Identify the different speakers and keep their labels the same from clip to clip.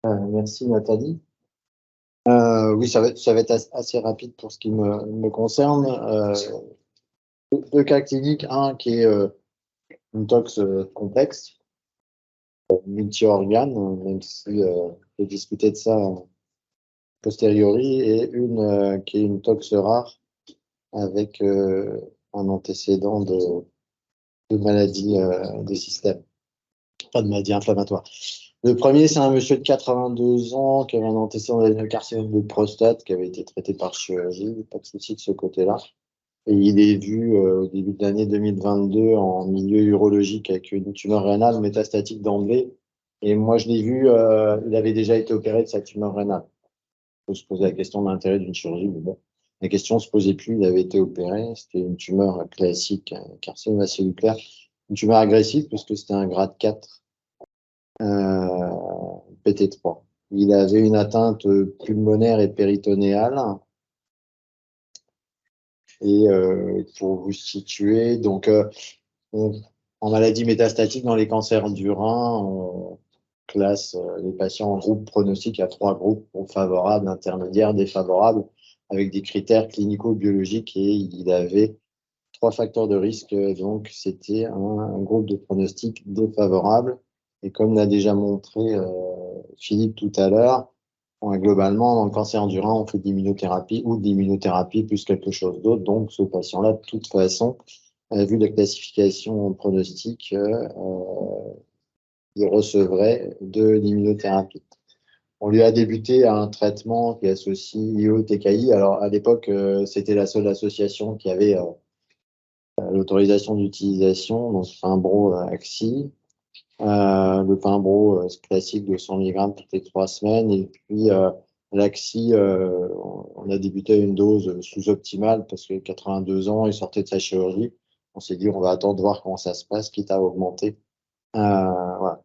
Speaker 1: Merci Nathalie. Oui, ça va être assez rapide pour ce qui me concerne. Deux cas cliniques, un qui est une tox complexe, multi-organes, même si on peut discuter de ça a posteriori, et une qui est une tox rare avec un antécédent de maladie des systèmes, pas de maladie inflammatoire. Le premier, c'est un monsieur de 82 ans qui avait un antécédent d'adénocarcinome de prostate qui avait été traité par chirurgie, pas de souci de ce côté-là. Et il est vu au début de l'année 2022 en milieu urologique avec une tumeur rénale métastatique d'emblée. Et moi, je l'ai vu, il avait déjà été opéré de sa tumeur rénale. On peut se poser la question de l'intérêt d'une chirurgie, mais bon, la question ne se posait plus, il avait été opéré. C'était une tumeur classique, un carcinome acellulaire, une tumeur agressive puisque c'était un grade 4. PT3. Il avait une atteinte pulmonaire et péritonéale. Et pour vous situer, donc en maladie métastatique, dans les cancers du rein, on classe les patients en groupes pronostiques à 3 groupes, favorables, intermédiaires, défavorables, avec des critères clinico-biologiques, et il avait 3 facteurs de risque, donc c'était un groupe de pronostic défavorable. Et comme l'a déjà montré Philippe tout à l'heure, globalement, dans le cancer du rein, on fait de l'immunothérapie ou de l'immunothérapie plus quelque chose d'autre. Donc, ce patient-là, de toute façon, vu la classification pronostique, il recevrait de l'immunothérapie. On lui a débuté un traitement qui associe IO-TKI. Alors, à l'époque, c'était la seule association qui avait l'autorisation d'utilisation, donc Fimbro-Axi. Le Pimbro classique de 100 mg toutes les 3 semaines. Et puis l'Axi, on a débuté à une dose sous-optimale parce que 82 ans, il sortait de sa chirurgie. On s'est dit, on va attendre de voir comment ça se passe, quitte à augmenter. Voilà.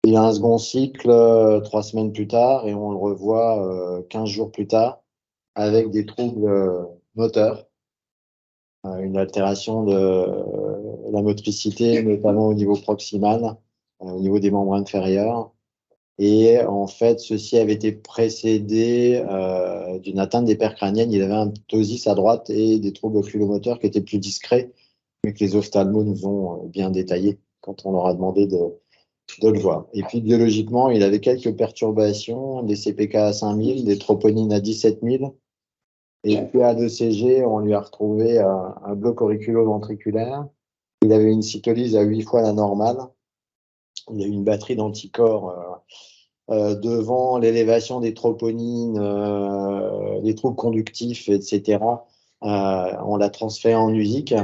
Speaker 1: Il a un second cycle 3 semaines plus tard et on le revoit 15 jours plus tard avec des troubles moteurs, une altération de la motricité, notamment au niveau proximal, au niveau des membres inférieurs. Et en fait, ceci avait été précédé d'une atteinte des paires crâniennes. Il avait un ptosis à droite et des troubles oculomoteurs qui étaient plus discrets, mais que les ophtalmos nous ont bien détaillé quand on leur a demandé de le voir. Et puis biologiquement, il avait quelques perturbations, des CPK à 5000, des troponines à 17000. Et puis à l'ECG, on lui a retrouvé un bloc auriculo-ventriculaire. Il avait une cytolyse à 8 fois la normale. Il y a eu une batterie d'anticorps devant l'élévation des troponines, les troubles conductifs, etc. On l'a transféré en USIC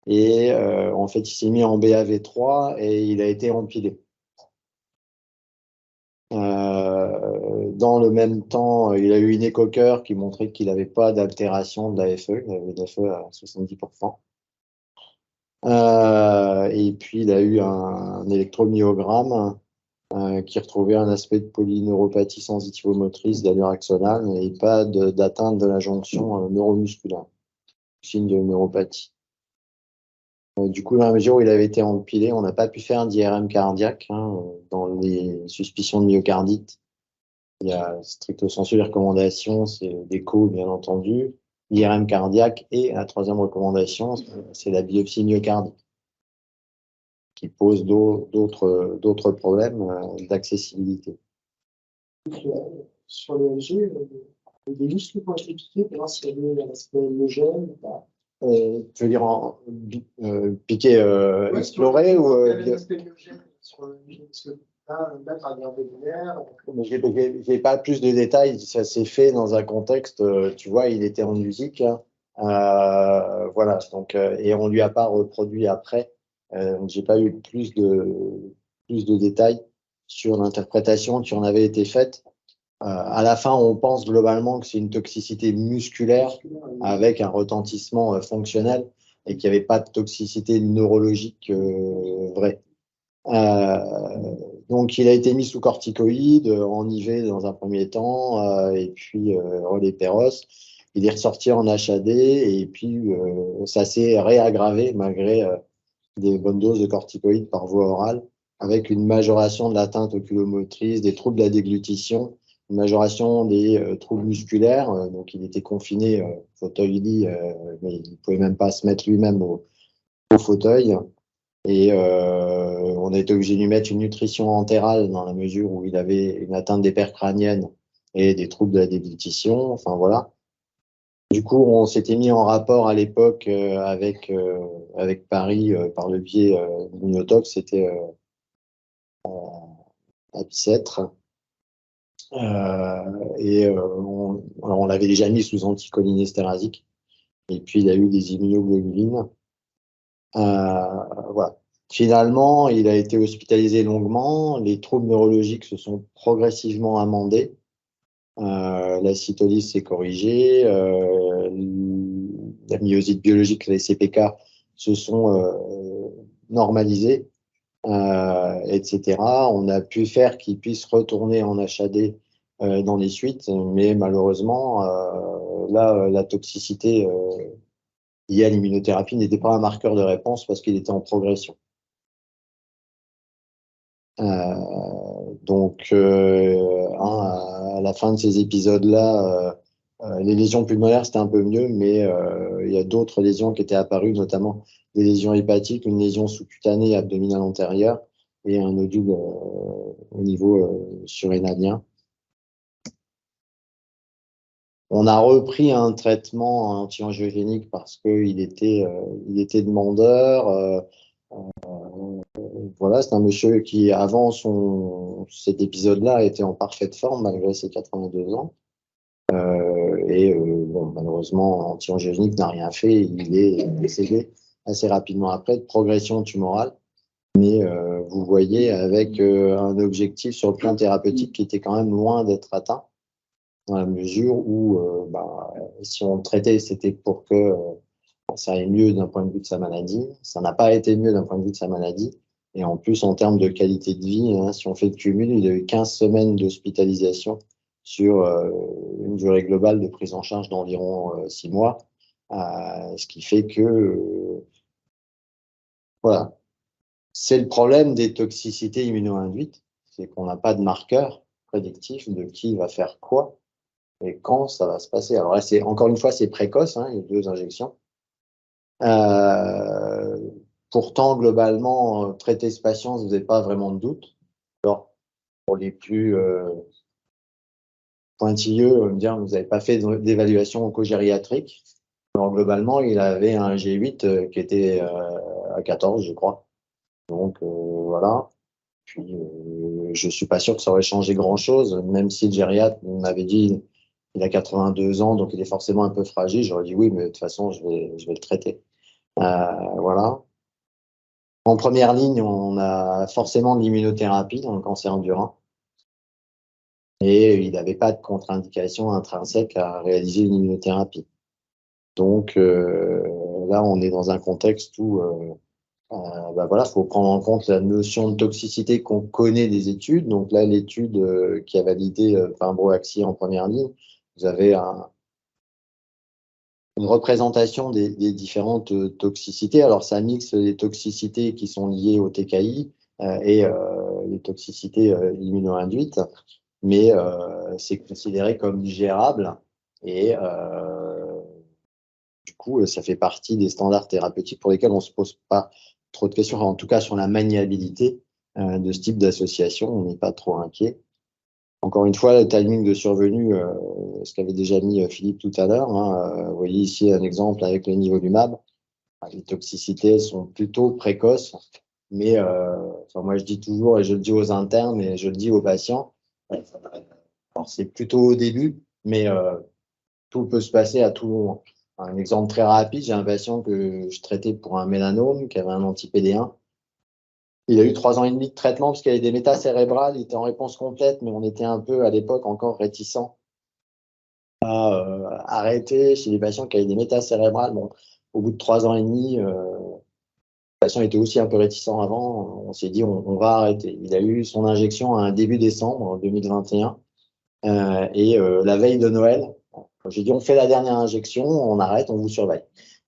Speaker 1: et en fait, il s'est mis en BAV3 et il a été empilé. Dans le même temps, il a eu une écho-cœur qui montrait qu'il n'avait pas d'altération de l'AFE, il avait l'AFE à 70%. Et puis, il a eu un électromyogramme qui retrouvait un aspect de polyneuropathie sensitivo-motrice d'allure axonale et pas d'atteinte de la jonction neuromusculaire, signe de neuropathie. Du coup, dans la mesure où il avait été empilé, on n'a pas pu faire d'IRM cardiaque dans les suspicions de myocardite. Il y a stricto sensu les recommandations, c'est l'écho, bien entendu, l'IRM cardiaque, et la troisième recommandation, c'est la biopsie myocardique, qui pose d'autres problèmes d'accessibilité.
Speaker 2: Sur le LG, il y a des muscles qui ont été piqués pour voir s'il y avait un aspect homogène ou pas.
Speaker 1: Tu veux dire piqué, exploré ou
Speaker 2: l'aspect homogène sur le muscle.
Speaker 1: J'ai pas plus de détails, ça s'est fait dans un contexte, tu vois, il était en musique, voilà, donc, et on lui a pas reproduit après, donc j'ai pas eu plus de détails sur l'interprétation qui en avait été faite. À la fin, on pense globalement que c'est une toxicité musculaire avec un retentissement fonctionnel et qu'il n'y avait pas de toxicité neurologique vraie. Donc, il a été mis sous corticoïdes, en IV dans un premier temps, et puis relais Péros. Il est ressorti en HAD, et puis ça s'est réaggravé malgré des bonnes doses de corticoïdes par voie orale avec une majoration de l'atteinte oculomotrice, des troubles de la déglutition, une majoration des troubles musculaires. Donc, il était confiné fauteuil-lit, mais il ne pouvait même pas se mettre lui-même au fauteuil. Et on a été obligé de lui mettre une nutrition entérale dans la mesure où il avait une atteinte des paires crâniennes et des troubles de la déglutition. Enfin, voilà. Du coup, on s'était mis en rapport à l'époque avec Paris par le biais d'Immunotox, c'était à Bicêtre. Alors on l'avait déjà mis sous anticholinésterasique. Et puis, il a eu des immunoglobulines. Voilà. Finalement, il a été hospitalisé longuement. Les troubles neurologiques se sont progressivement amendés. La cytolyse s'est corrigée. La myosite biologique, les CPK, se sont normalisés, etc. On a pu faire qu'il puisse retourner en HAD dans les suites, mais malheureusement, là, la toxicité liée à l'immunothérapie n'était pas un marqueur de réponse parce qu'il était en progression. Donc, à la fin de ces épisodes-là, les lésions pulmonaires, c'était un peu mieux, mais il y a d'autres lésions qui étaient apparues, notamment des lésions hépatiques, une lésion sous-cutanée abdominale antérieure et un nodule au niveau surrénalien. On a repris un traitement anti-angiogénique parce qu'il était demandeur. Voilà, c'est un monsieur qui, avant cet épisode-là, était en parfaite forme malgré ses 82 ans. Bon, malheureusement, anti-angiogénique n'a rien fait. Il est décédé assez rapidement après de progression tumorale. Mais vous voyez, avec un objectif sur le plan thérapeutique qui était quand même loin d'être atteint, dans la mesure où, si on le traitait, c'était pour que ça aille mieux d'un point de vue de sa maladie. Ça n'a pas été mieux d'un point de vue de sa maladie. Et en plus, en termes de qualité de vie, si on fait le cumul, il a eu 15 semaines d'hospitalisation sur une durée globale de prise en charge d'environ 6 mois. Ce qui fait que, voilà, c'est le problème des toxicités immuno-induites, c'est qu'on n'a pas de marqueur prédictif de qui va faire quoi et quand ça va se passer. Alors là, encore une fois, c'est précoce, il y a 2 injections. Pourtant, globalement, traiter ce patient, vous n'avez pas vraiment de doute. Alors, pour les plus pointilleux, on va me dire, vous n'avez pas fait d'évaluation oncogériatrique. Alors, globalement, il avait un G8 qui était à 14, je crois. Donc, voilà. Puis, je suis pas sûr que ça aurait changé grand-chose, même si le gériatre m'avait dit il a 82 ans, donc il est forcément un peu fragile. J'aurais dit oui, mais de toute façon, je vais le traiter. Voilà. En première ligne, on a forcément de l'immunothérapie dans le cancer du rein. Et il n'avait pas de contre-indication intrinsèque à réaliser une immunothérapie. Donc là, on est dans un contexte où voilà, faut prendre en compte la notion de toxicité qu'on connaît des études. Donc là, l'étude qui a validé Pimbro-Axi en première ligne, vous avez une représentation des différentes toxicités. Alors, ça mixe les toxicités qui sont liées au TKI et les toxicités immuno-induites, mais c'est considéré comme gérable et du coup, ça fait partie des standards thérapeutiques pour lesquels on ne se pose pas trop de questions. En tout cas, sur la maniabilité de ce type d'association, on n'est pas trop inquiet. Encore une fois, le timing de survenue, ce qu'avait déjà mis Philippe tout à l'heure, vous voyez ici un exemple avec le nivolumab. Les toxicités sont plutôt précoces, mais moi je dis toujours, et je le dis aux internes, et je le dis aux patients, c'est plutôt au début, mais tout peut se passer à tout moment. Un exemple très rapide, j'ai un patient que je traitais pour un mélanome, qui avait un anti-PD1. Il a eu 3 ans et demi de traitement parce qu'il y avait des métastases cérébrales, il était en réponse complète, mais on était un peu à l'époque encore réticents à arrêter chez les patients qui avaient des métastases cérébrales. Bon, au bout de 3 ans et demi, le patient était aussi un peu réticent avant, on s'est dit on va arrêter. Il a eu son injection à un début décembre 2021 et la veille de Noël, j'ai dit on fait la dernière injection, on arrête, on vous surveille.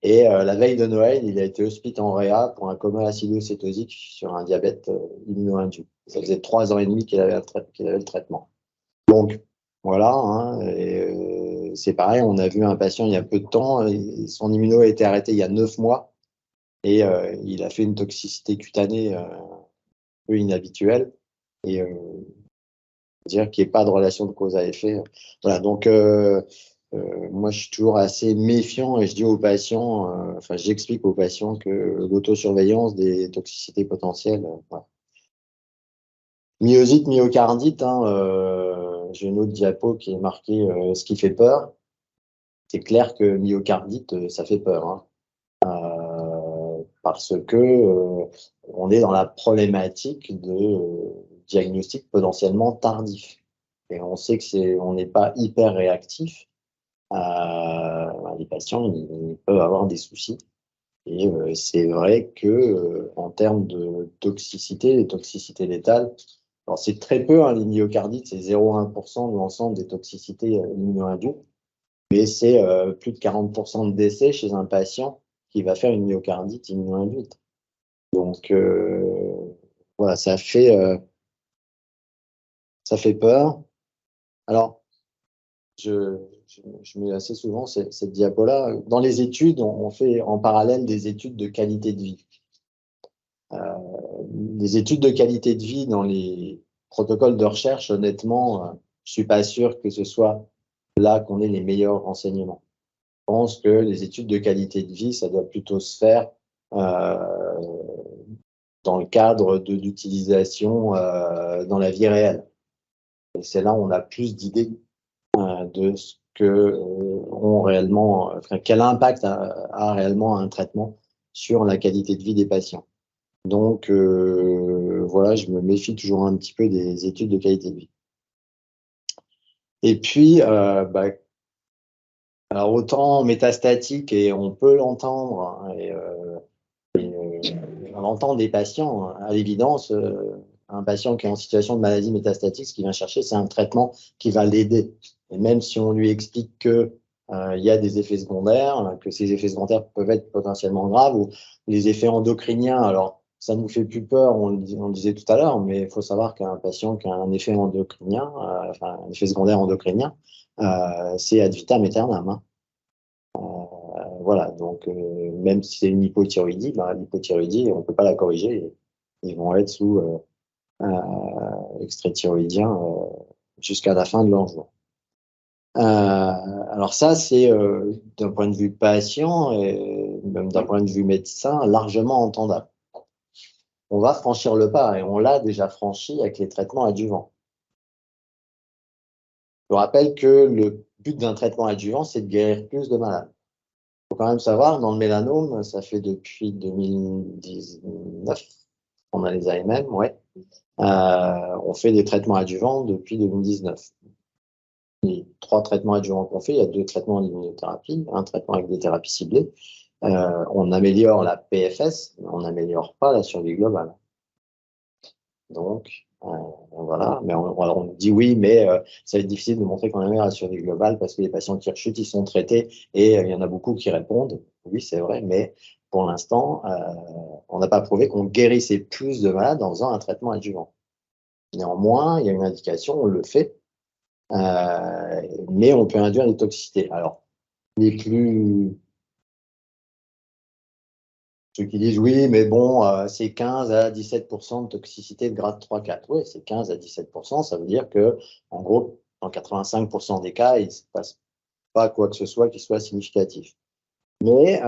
Speaker 1: Et la veille de Noël, il a été hospitalisé en réa pour un coma acidocétosique sur un diabète immuno-induit. Ça faisait 3 ans et demi qu'il avait le traitement. Donc, voilà, hein, c'est pareil, on a vu un patient il y a peu de temps, son immuno a été arrêté il y a 9 mois, et il a fait une toxicité cutanée un peu inhabituelle, et dire qu'il n'y ait pas de relation de cause à effet. Voilà, donc moi je suis toujours assez méfiant et je dis aux patients, enfin j'explique aux patients que l'autosurveillance des toxicités potentielles. Voilà. Myosite, myocardite, hein, j'ai une autre diapo qui est marquée ce qui fait peur. C'est clair que myocardite, ça fait peur, hein, parce que on est dans la problématique de diagnostic potentiellement tardif. Et on sait que on n'est pas hyper réactif. Les patients ils peuvent avoir des soucis. Et c'est vrai que en termes de toxicité, les toxicités létales, alors c'est très peu, hein, les myocardites, c'est 0,1% de l'ensemble des toxicités immuno-induites, mais c'est plus de 40% de décès chez un patient qui va faire une myocardite immuno-induite. Donc voilà, ça fait peur. Alors, je mets assez souvent cette diapo-là. Dans les études, on fait en parallèle des études de qualité de vie. Les études de qualité de vie dans les protocoles de recherche, honnêtement, je suis pas sûr que ce soit là qu'on ait les meilleurs renseignements. Je pense que les études de qualité de vie, ça doit plutôt se faire dans le cadre d'utilisation dans la vie réelle. Et c'est là où on a plus d'idées de ce que ont réellement, enfin, quel impact a réellement un traitement sur la qualité de vie des patients. Donc voilà, je me méfie toujours un petit peu des études de qualité de vie. Et puis, alors autant métastatique, et on peut l'entendre, hein, on entend des patients, à l'évidence, un patient qui est en situation de maladie métastatique, ce qu'il vient chercher, c'est un traitement qui va l'aider. Et même si on lui explique que il y a des effets secondaires, que ces effets secondaires peuvent être potentiellement graves, ou les effets endocriniens, alors ça nous fait plus peur, on le disait tout à l'heure, mais il faut savoir qu'un patient qui a un effet endocrinien, enfin un effet secondaire endocrinien, c'est ad vitam aeternam, hein. Voilà, donc même si c'est une hypothyroïdie, l'hypothyroïdie, on ne peut pas la corriger. Ils vont être sous extrait thyroïdien jusqu'à la fin de leur jour. Alors ça, c'est d'un point de vue patient et même d'un point de vue médecin, largement entendable. On va franchir le pas, et on l'a déjà franchi avec les traitements adjuvants. Je rappelle que le but d'un traitement adjuvant, c'est de guérir plus de malades. Il faut quand même savoir, dans le mélanome, ça fait depuis 2019, on a les AMM, ouais. On fait des traitements adjuvants depuis 2019. Les 3 traitements adjuvants qu'on fait, il y a 2 traitements en immunothérapie, un traitement avec des thérapies ciblées. On améliore la PFS, mais on n'améliore pas la survie globale. Donc, voilà, mais on dit oui, mais ça va être difficile de montrer qu'on améliore la survie globale parce que les patients qui rechutent, ils sont traités, et il y en a beaucoup qui répondent. Oui, c'est vrai, mais pour l'instant, on n'a pas prouvé qu'on guérissait plus de malades en faisant un traitement adjuvant. Néanmoins, il y a une indication, on le fait, mais on peut induire des toxicités. Alors, ceux qui disent oui, mais bon, c'est 15 à 17% de toxicité de grade 3-4. Oui, c'est 15 à 17%, ça veut dire que, en gros, dans 85% des cas, il ne se passe pas quoi que ce soit qui soit significatif. Mais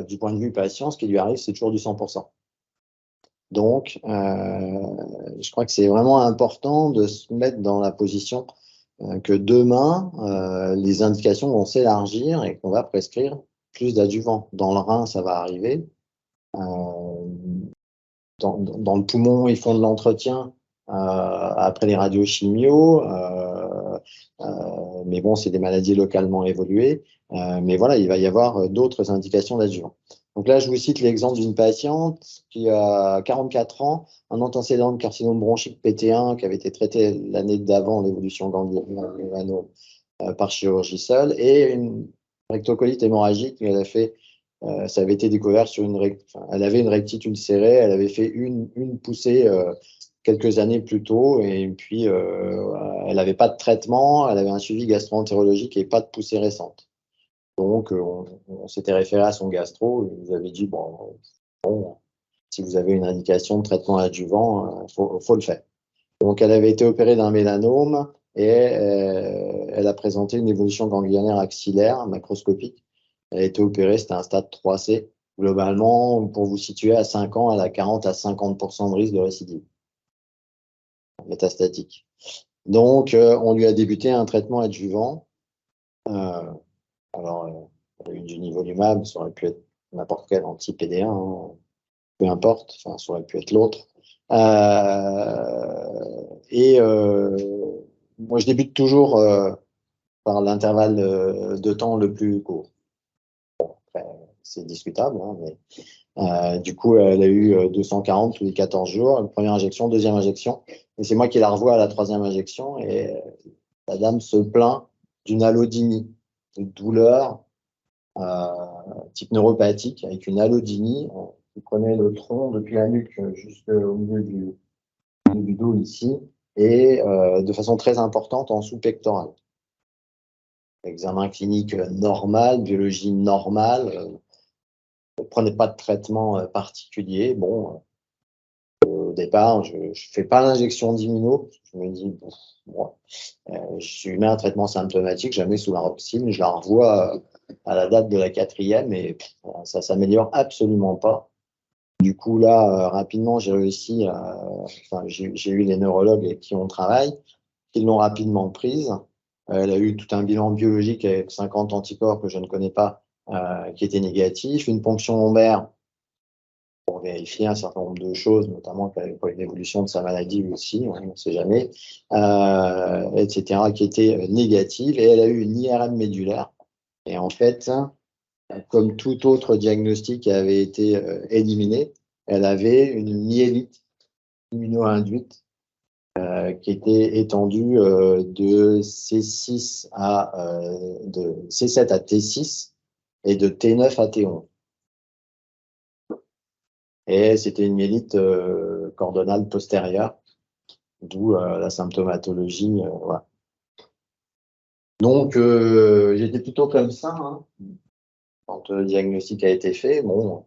Speaker 1: du point de vue patient, ce qui lui arrive, c'est toujours du 100%. Donc, je crois que c'est vraiment important de se mettre dans la position que demain, les indications vont s'élargir et qu'on va prescrire plus d'adjuvants. Dans le rein, ça va arriver. Dans le poumon, ils font de l'entretien après les radiochimios, mais bon, c'est des maladies localement évoluées. Mais voilà, il va y avoir d'autres indications d'adjuvant. Donc là, je vous cite l'exemple d'une patiente qui a 44 ans, un antécédent de carcinome bronchique PT1 qui avait été traité l'année d'avant l'évolution ganglionienne par chirurgie seule, et une rectocolite hémorragique. Elle a fait ça avait été découvert sur elle avait une rectite ulcérée, elle avait fait une poussée quelques années plus tôt, et puis elle n'avait pas de traitement, elle avait un suivi gastro-entérologique et pas de poussée récente. Donc, on s'était référé à son gastro, il nous avait dit, bon, si vous avez une indication de traitement adjuvant, faut le faire. Donc, elle avait été opérée d'un mélanome et elle a présenté une évolution ganglionnaire axillaire macroscopique. Elle a été opérée, c'était un stade 3C. Globalement, pour vous situer à 5 ans, elle a 40 à 50% de risque de récidive métastatique. Donc, on lui a débuté un traitement adjuvant. Alors, elle a eu du nivolumab, ça aurait pu être n'importe quel anti-PD1, hein, peu importe, enfin, ça aurait pu être l'autre. Moi, je débute toujours par l'intervalle de temps le plus court. Bon, après, c'est discutable, hein, mais du coup, elle a eu 240 tous les 14 jours, première injection, deuxième injection, et c'est moi qui la revois à la troisième injection, et la dame se plaint d'une allodynie, de douleur type neuropathique, avec une allodynie. On prenait le tronc depuis la nuque jusqu'au milieu du dos ici, et de façon très importante en sous-pectoral. Examen clinique normal, biologie normale, ne prenez pas de traitement particulier. Bon, au départ, je ne fais pas l'injection d'immuno. Je me dis, bon, je lui mets un traitement symptomatique, jamais sous la roxine, je la revois à la date de la 4e et ça ne s'améliore absolument pas. Du coup, là, rapidement, j'ai réussi j'ai eu les neurologues avec qui on travaille, qui l'ont rapidement prise. Elle a eu tout un bilan biologique avec 50 anticorps que je ne connais pas, qui était négatif, une ponction lombaire pour vérifier un certain nombre de choses, notamment qu'elle n'avait pas une évolution de sa maladie aussi, on ne sait jamais, etc., qui était négative, et elle a eu une IRM médulaire. Et en fait, comme tout autre diagnostic qui avait été éliminé, elle avait une myélite immuno-induite qui était étendue de C7 à T6 et de T9 à T11. Et c'était une myélite cordonale postérieure, d'où la symptomatologie. Voilà. Donc, j'étais plutôt comme ça, hein. Quand le diagnostic a été fait. Bon,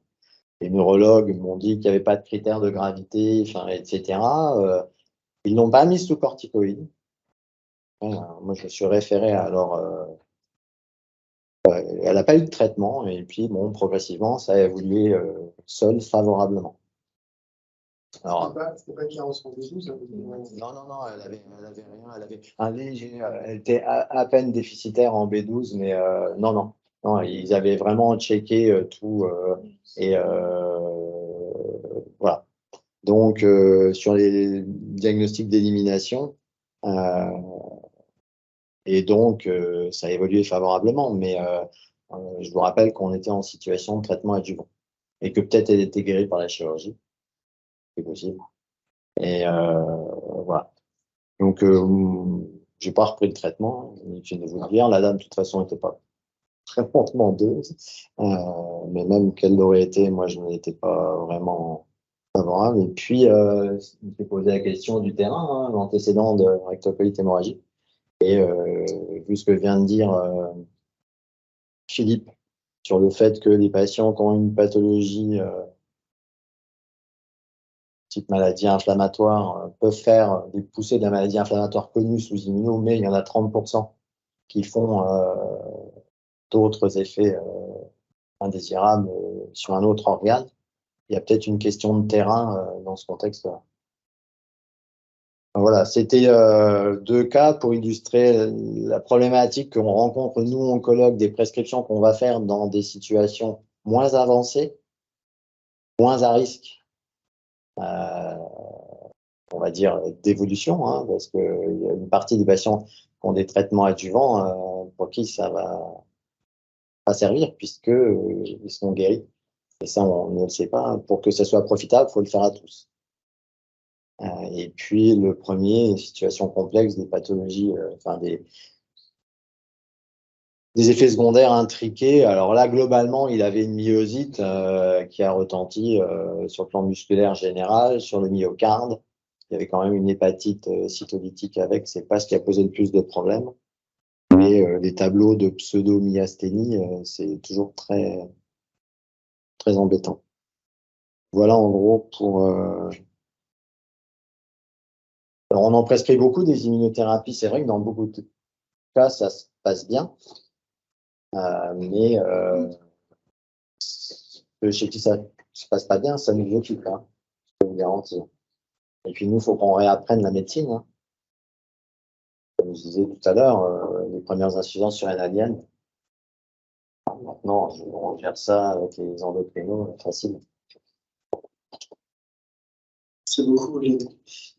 Speaker 1: les neurologues m'ont dit qu'il n'y avait pas de critères de gravité, etc. Ils n'ont pas mis sous corticoïdes. Moi, je me suis référé à elle n'a pas eu de traitement, et puis, bon, progressivement, ça a évolué seul favorablement. Alors,
Speaker 2: c'était pas qu'il reçoit des douze,
Speaker 1: non, elle avait rien. Elle avait un léger, elle était à peine déficitaire en B12, mais non, ils avaient vraiment checké tout et voilà. Donc, sur les diagnostics d'élimination, et donc ça a évolué favorablement, mais je vous rappelle qu'on était en situation de traitement adjuvant et que peut-être elle était guérie par la chirurgie, c'est possible. Et voilà. Donc, j'ai pas repris le traitement, inutile de vous le dire. La dame, de toute façon, n'était pas très demandeuse. Mais même qu'elle l'aurait été, moi, je n'étais pas vraiment favorable. Et puis, je me suis posé la question du terrain, hein, l'antécédent de rectocolite hémorragique. Et vu ce que vient de dire Philippe sur le fait que les patients qui ont une pathologie type maladie inflammatoire peuvent faire des poussées de la maladie inflammatoire connue sous immuno, mais il y en a 30% qui font d'autres effets indésirables sur un autre organe. Il y a peut-être une question de terrain dans ce contexte-là. Voilà, c'était 2 cas pour illustrer la problématique qu'on rencontre, nous, oncologues, des prescriptions qu'on va faire dans des situations moins avancées, moins à risque, on va dire, d'évolution, hein, parce qu'il y a une partie des patients qui ont des traitements adjuvants pour qui ça va pas servir, puisqu'ils sont guéris. Et ça, on ne le sait pas. Pour que ça soit profitable, il faut le faire à tous. Et puis, le premier, situation complexe des pathologies, des effets secondaires intriqués. Alors là, globalement, il avait une myosite qui a retenti sur le plan musculaire général, sur le myocarde. Il y avait quand même une hépatite cytolytique avec. C'est pas ce qui a posé le plus de problèmes. Mais les tableaux de pseudo-myasthénie, c'est toujours très, très embêtant. Voilà en gros pour. Alors on en prescrit beaucoup des immunothérapies. C'est vrai que dans beaucoup de cas, ça se passe bien. Mais chez qui ça se passe pas bien, ça nous occupe, hein, je peux vous garantir. Et puis nous, il faut qu'on réapprenne la médecine, hein. Comme je disais tout à l'heure, les premières insuffisances surrénaliennes. Maintenant, on gère ça avec les endocrinos, facile.
Speaker 2: C'est beaucoup, Olivier.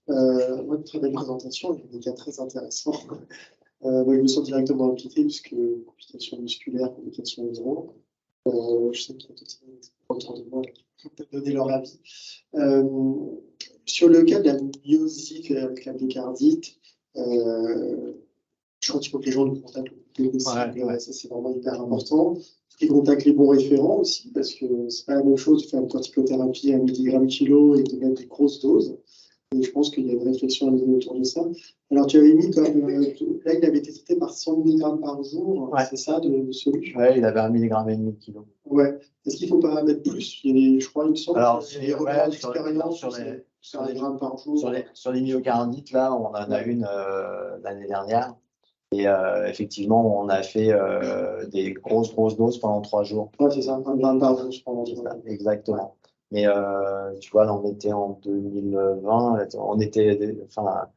Speaker 2: Votre très belle présentation, des cas très intéressants. Moi, je me sens directement impliqué, puisque complications musculaires, complications neuro. Je sais qu'il y a d'autres autour de moi qui peuvent donner leur avis. Sur le cas de la myosite avec la myocardite, je crois qu'il faut que les gens nous contactent le plus possible.
Speaker 1: Ouais.
Speaker 2: Ça, c'est vraiment hyper important. Ils contactent les bons référents aussi, parce que c'est pas la même chose de faire une corticothérapie à 1 mg kilo et de mettre des grosses doses. Et je pense qu'il y a une réflexion à mener autour de ça. Alors, tu avais mis comme. Là, il avait été traité par 100 mg par jour,
Speaker 1: Ouais.
Speaker 2: c'est ça, de solution?
Speaker 1: Ouais, il avait 1,5 mg kilo.
Speaker 2: Ouais. Est-ce qu'il ne faut pas mettre plus? Je crois, il me semble.
Speaker 1: Alors,
Speaker 2: qu'il y a des retours d'expérience sur les grammes par jour.
Speaker 1: Sur les myocardites, là, on en a une l'année dernière. Et effectivement, on a fait des grosses doses pendant 3 jours.
Speaker 2: Ouais, c'est ça, 1 gramme par jour pendant 3 jours.
Speaker 1: Exactement. Mais tu vois, là, on était en 2020, on était, enfin,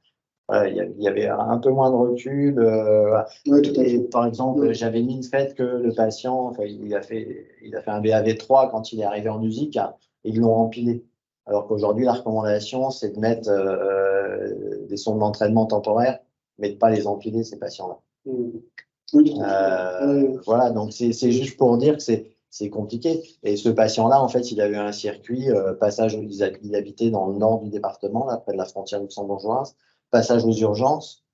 Speaker 1: voilà, il y avait un peu moins de recul.
Speaker 2: Ouais, tout à fait.
Speaker 1: Par exemple, j'avais mis une fête que le patient, enfin, il a fait un BAV3 quand il est arrivé en musique, hein, et ils l'ont empilé. Alors qu'aujourd'hui, la recommandation, c'est de mettre des sondes d'entraînement temporaires, mais de ne pas les empiler, ces patients-là.
Speaker 2: Oui,
Speaker 1: voilà, donc c'est juste pour dire que c'est compliqué. Et ce patient-là, en fait, il a eu un circuit, passage, il habitait dans le nord du département, là, près de la frontière luxembourgeoise, passage aux urgences.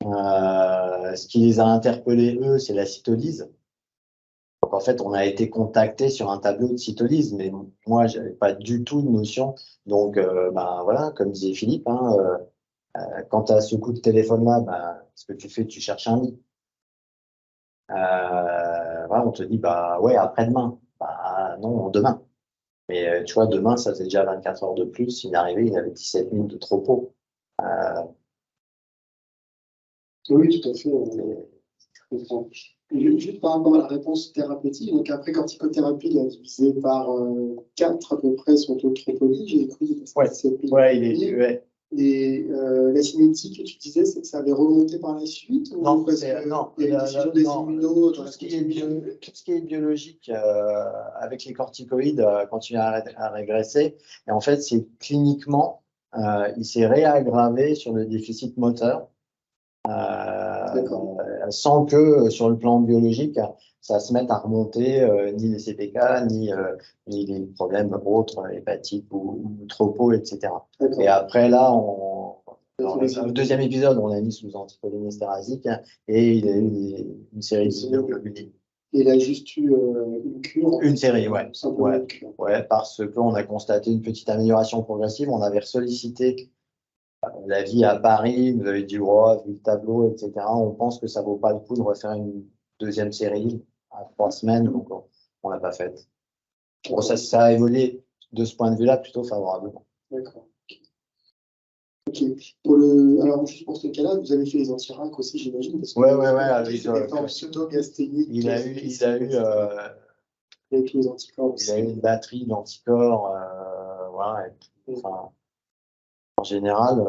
Speaker 1: Ce qui les a interpellés, eux, c'est la cytolyse. Donc, en fait, on a été contacté sur un tableau de cytolyse, mais moi, je n'avais pas du tout de notion. Donc, ben, voilà, comme disait Philippe, hein, quand tu as ce coup de téléphone-là, ben, ce que tu fais, tu cherches un lit. Voilà, on te dit, bah ouais, après-demain. Bah non, demain. Mais tu vois, demain, ça faisait déjà 24 heures de plus. Il est arrivé, il avait 17 minutes de trop repos.
Speaker 2: Oui, tout à fait. Je comprends. Juste par rapport à la réponse thérapeutique, donc après corticothérapie, il a divisé par 4 à peu près son taux de troponie, j'ai écrit.
Speaker 1: Ouais, il est. Ouais.
Speaker 2: Et la cinétique, tu disais, c'est que ça avait remonté par la suite?
Speaker 1: Non,
Speaker 2: parce
Speaker 1: il y a
Speaker 2: une diffusion des immunos
Speaker 1: tout ce qui est biologique avec les corticoïdes continue à régresser. Et en fait, c'est cliniquement, il s'est réaggravé sur le déficit moteur. Sans que sur le plan biologique, ça se mette à remonter ni les CPK, ni les problèmes autres, hépatiques ou tropo, etc. Et après, là, au deuxième épisode, on l'a mis sous anticholinésterasique et il a eu une série d'immunoglobulines.
Speaker 2: Et il a juste eu une cure?
Speaker 1: Une série, ouais. Ouais, parce qu'on a constaté une petite amélioration progressive. On avait sollicité la vie à Paris, vous avez dit, oh, vu le tableau, etc. On pense que ça vaut pas le coup de refaire une deuxième série à 3 semaines, donc on l'a pas faite. Bon, ça a évolué de ce point de vue-là plutôt favorablement.
Speaker 2: D'accord. Ok. Alors, juste pour ce cas-là, vous avez fait les antiracs aussi, j'imagine.
Speaker 1: Ouais.
Speaker 2: Pseudo-gasthénique.
Speaker 1: Il a eu
Speaker 2: avec les anticorps aussi.
Speaker 1: Il a eu une batterie d'anticorps, voilà. Enfin, en général,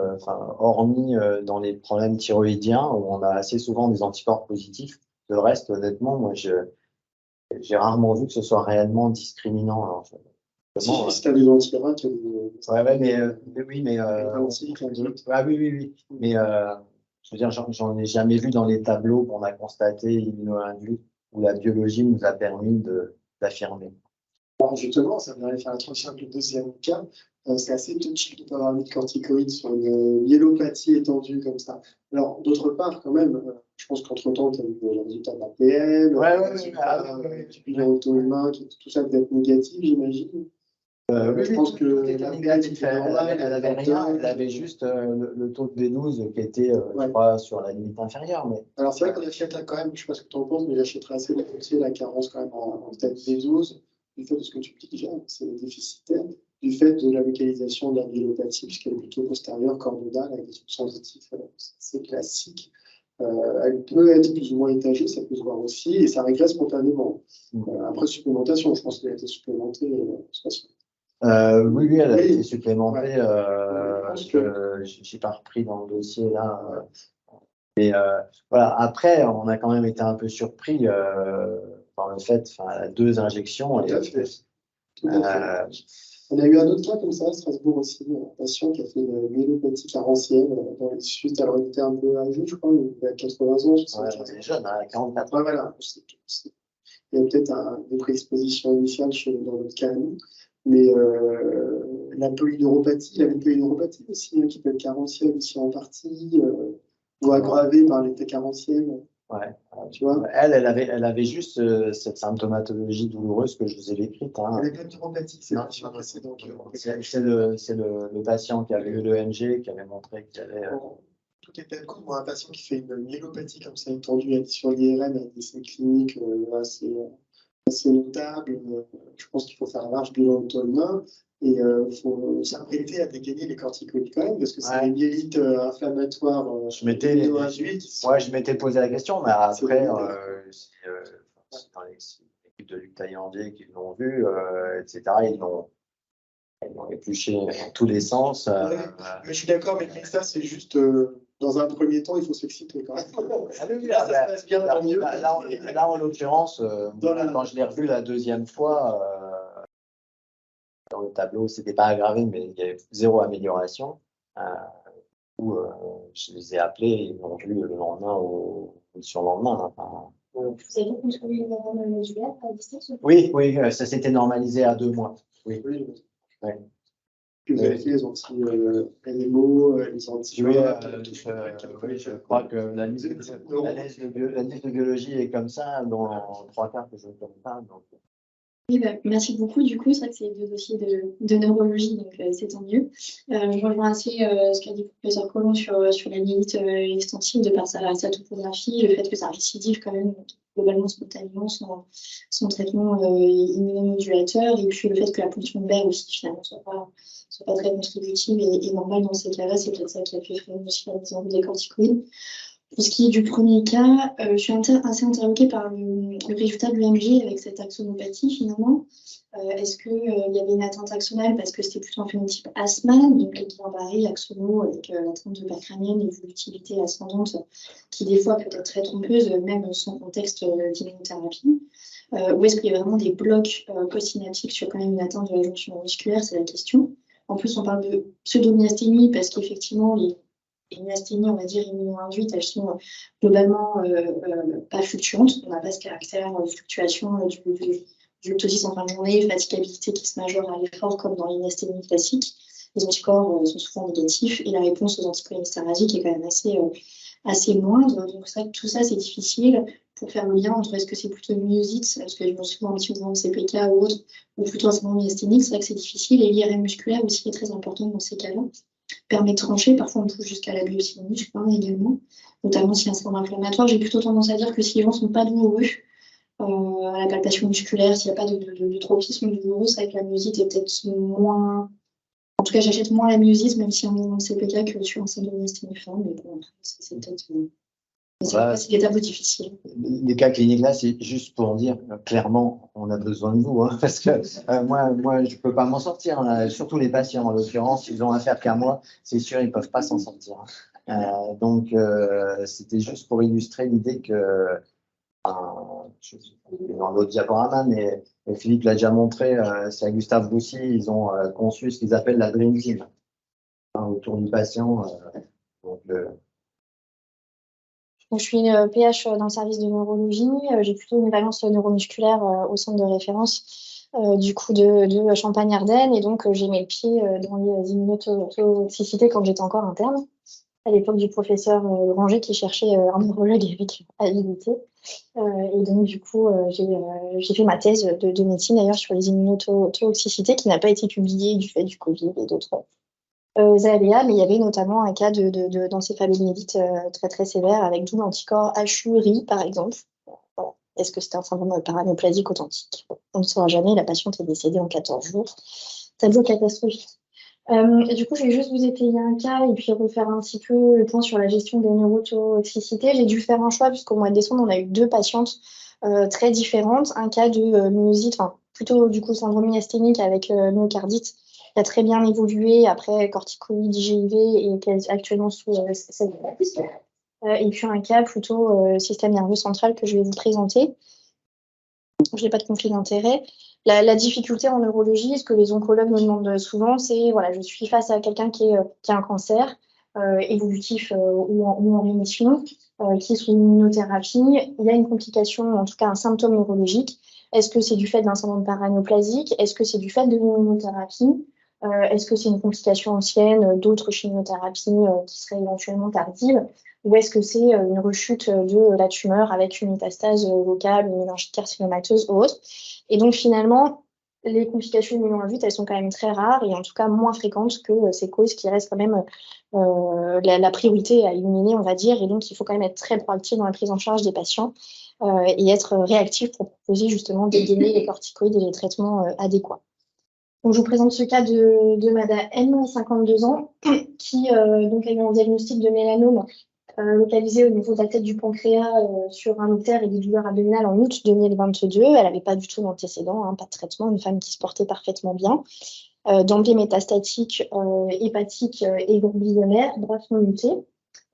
Speaker 1: hormis dans les problèmes thyroïdiens où on a assez souvent des anticorps positifs, le reste, honnêtement, moi, j'ai rarement vu que ce soit réellement discriminant. Alors,
Speaker 2: si tu as des antiracs,
Speaker 1: oui, mais oui. Mais je veux dire, j'en ai jamais vu dans les tableaux qu'on a constaté immuno-induits où la biologie nous a permis d'affirmer.
Speaker 2: Alors justement, ça me faire la transition avec le deuxième cas. C'est assez touchy de ne pas avoir mis de corticoïdes sur une myélopathie étendue comme ça. Alors, d'autre part, quand même, je pense qu'entre-temps, tu as eu le résultat de l'APN, du bilan auto-humain, tout ça devait être négatif, j'imagine. Je pense que l'APN était normal,
Speaker 1: elle avait rien, elle avait juste le taux de B12 qui était, je crois, sur la limite inférieure. Mais...
Speaker 2: Alors, c'est vrai qu'on achète quand même, je ne sais pas ce que tu en penses, mais j'achèterais assez volontiers la carence quand même en stade B12, du fait de ce que tu dis déjà, c'est déficitaire, du fait de la localisation de la myélopathie, puisqu'elle est plutôt postérieure, cordonale, avec des trucs sensitifs, c'est classique. Elle peut être plus ou moins étagée, ça peut se voir aussi, et ça régresse spontanément. Après supplémentation, je pense qu'elle a été supplémentée de toute façon.
Speaker 1: Oui, elle a été supplémentée. J'ai pas repris dans le dossier là. Mais voilà, après, on a quand même été un peu surpris par le fait, enfin, 2 injections.
Speaker 2: Tout à fait. On a eu un autre cas comme ça à Strasbourg aussi, un patient qui a fait une myélopathie carentielle dans les suites. Alors, il était un peu âgé, je crois, il avait 80 ans.
Speaker 1: Il est jeune, à 44 ans.
Speaker 2: Voilà. Il y a peut-être des prédispositions initiales dans notre cas. Mais la polyneuropathie, la polyneuropathie aussi, qui peut être carentielle aussi en partie, ou aggravée par l'état carentiel.
Speaker 1: Ouais.
Speaker 2: Tu vois,
Speaker 1: elle avait juste cette symptomatologie douloureuse que je vous ai décrite. Hein.
Speaker 2: La neuropathie, c'est
Speaker 1: le patient qui avait eu l'EMG, qui avait montré qu'il y avait.
Speaker 2: Tout est coup, moi, un patient qui fait une myélopathie comme ça étendue sur l'IRM avec des signes cliniques assez notables, je pense qu'il faut faire un large bilan auto-humain. Et il faut s'apprêter à dégainer les corticoïdes quand même, parce que c'est des myélites inflammatoires.
Speaker 1: Je m'étais posé la question, mais après, c'est dans l'équipe de Luc Taillandier qui l'ont vu, etc. Ils l'ont épluché dans tous les sens.
Speaker 2: Mais je suis d'accord, mais ça, c'est juste, dans un premier temps, il faut s'exciter quand même.
Speaker 1: Là, ça se passe bien, tant mieux. Là, en l'occurrence, quand je l'ai revu la deuxième fois, dans le tableau, c'était pas aggravé, mais il y avait 0 amélioration. Je les ai appelés, ils m'ont vu le lendemain ou le surlendemain. Enfin,
Speaker 3: vous avez contrôlé une norme modulaire à distance?
Speaker 1: Oui, ça s'était normalisé à 2 mois. Oui. Ouais.
Speaker 2: Vous avez fait les anti-NMO, les anti
Speaker 1: je crois que la liste de biologie est comme ça dans 3 quarts que je ne connais pas. Donc...
Speaker 3: Oui, merci beaucoup. Du coup, c'est vrai que c'est 2 dossiers de neurologie, donc c'est tant mieux. Je rejoins assez ce qu'a dit le professeur Collomb sur la myélite extensive, de par sa topographie, le fait que ça récidive quand même globalement spontanément son traitement immunomodulateur, et puis le fait que la ponction de Baire aussi finalement soit pas très contributive et normale dans ces cas-là, c'est peut-être ça qui a fait freiner aussi la mise en route des corticoïdes. Pour ce qui est du premier cas, je suis assez interloquée par le résultat de l'EMG avec cette axonopathie finalement. Est-ce qu'il y avait une atteinte axonale parce que c'était plutôt un phénotype asthmal, donc Guillain-Barré, axono avec l'atteinte de crânienne et l'évolutivité ascendante qui des fois peut être très trompeuse, même sans contexte d'immunothérapie. Ou est-ce qu'il y a vraiment des blocs postsynaptiques sur quand même une atteinte de la jonction musculaire, c'est la question. En plus, on parle de pseudomyasthénie parce qu'effectivement, les myasthénies, on va dire, immuno-induites, elles sont globalement pas fluctuantes. On n'a pas ce caractère fluctuation du ptosis en fin de journée, fatigabilité qui se majore à l'effort comme dans les myasthénies classiques. Les anticorps sont souvent négatifs et la réponse aux anticholinésterasiques est quand même assez moindre. Donc tout ça, c'est difficile pour faire le lien entre est-ce que c'est plutôt une myosite, parce qu'ils vont souvent un petit mouvement de CPK ou autre, ou plutôt un syndrome myasthénique. C'est vrai que c'est difficile. Et l'IRM musculaire aussi est très important dans ces cas-là. Permet de trancher, parfois on pousse jusqu'à la biopsie du muscle également, notamment si y a un syndrome inflammatoire. J'ai plutôt tendance à dire que si les gens ne sont pas douloureux à la palpation musculaire, s'il n'y a pas de tropisme douloureux, c'est vrai que la myosite est peut-être moins. En tout cas, j'achète moins la myosite, même si on sait CPK que sur un syndrome myasthéniforme, mais bon, c'est peut-être. C'est des tableaux difficiles.
Speaker 1: Les cas cliniques là, c'est juste pour dire clairement, on a besoin de vous, hein, parce que moi, je ne peux pas m'en sortir. Hein, surtout les patients, en l'occurrence, ils ont affaire qu'à moi, c'est sûr, ils ne peuvent pas s'en sortir. Donc, c'était juste pour illustrer l'idée que, dans l'autre diaporama, mais Philippe l'a déjà montré, c'est à Gustave Roussy, ils ont conçu ce qu'ils appellent la Dream Team autour du patient.
Speaker 3: Donc, je suis PH dans le service de neurologie. J'ai plutôt une valence neuromusculaire au centre de référence. du coup de Champagne-Ardenne. Et donc, j'ai mis le pied dans les immunotoxicités quand j'étais encore interne, à l'époque du professeur Granger qui cherchait un neurologue avec habilité. Et donc, du coup, j'ai fait ma thèse de médecine d'ailleurs sur les immunotoxicités qui n'a pas été publiée du fait du Covid et d'autres aléas, mais il y avait notamment un cas d'encéphalomyélite très très sévère avec double anticorps HU-RI par exemple. Voilà. Est-ce que c'était un syndrome paranéoplasique authentique? On ne saura jamais, la patiente est décédée en 14 jours. Tableau catastrophique. Du coup, je vais juste vous étayer un cas et puis refaire un petit peu le point sur la gestion des neurotoxicités. J'ai dû faire un choix puisqu'au mois de décembre, on a eu deux patientes très différentes. Un cas de myosite, enfin plutôt du coup syndrome myasthénique avec myocardite qui a très bien évolué après corticoïdes, IGIV et qui est actuellement sous cette et puis un cas plutôt système nerveux central que je vais vous présenter. Je n'ai pas de conflit d'intérêt. La difficulté en neurologie, ce que les oncologues me demandent souvent, c'est voilà, je suis face à quelqu'un qui a un cancer évolutif ou en rémission, qui est sous immunothérapie. Il y a une complication, en tout cas un symptôme neurologique. Est-ce que c'est du fait d'un syndrome paranéoplasique? Est-ce que c'est du fait de l'immunothérapie? Est-ce que c'est une complication ancienne d'autres chimiothérapies qui seraient éventuellement tardives? Ou est-ce que c'est une rechute de la tumeur avec une métastase locale, une méningite carcinomateuse ou autre? Et donc finalement, les complications immuno-induites, elles sont quand même très rares et en tout cas moins fréquentes que ces causes qui restent quand même la priorité à éliminer, on va dire. Et donc il faut quand même être très proactif dans la prise en charge des patients et être réactif pour proposer justement des délais, les corticoïdes et les traitements adéquats. Donc, je vous présente ce cas de Madame N, 52 ans, qui donc a eu un diagnostic de mélanome localisé au niveau de la tête du pancréas sur un utère et des douleurs abdominales en août 2022. Elle n'avait pas du tout d'antécédent, hein, pas de traitement, une femme qui se portait parfaitement bien. D'emblée métastatique, hépatique et ganglionnaire, bref non muté.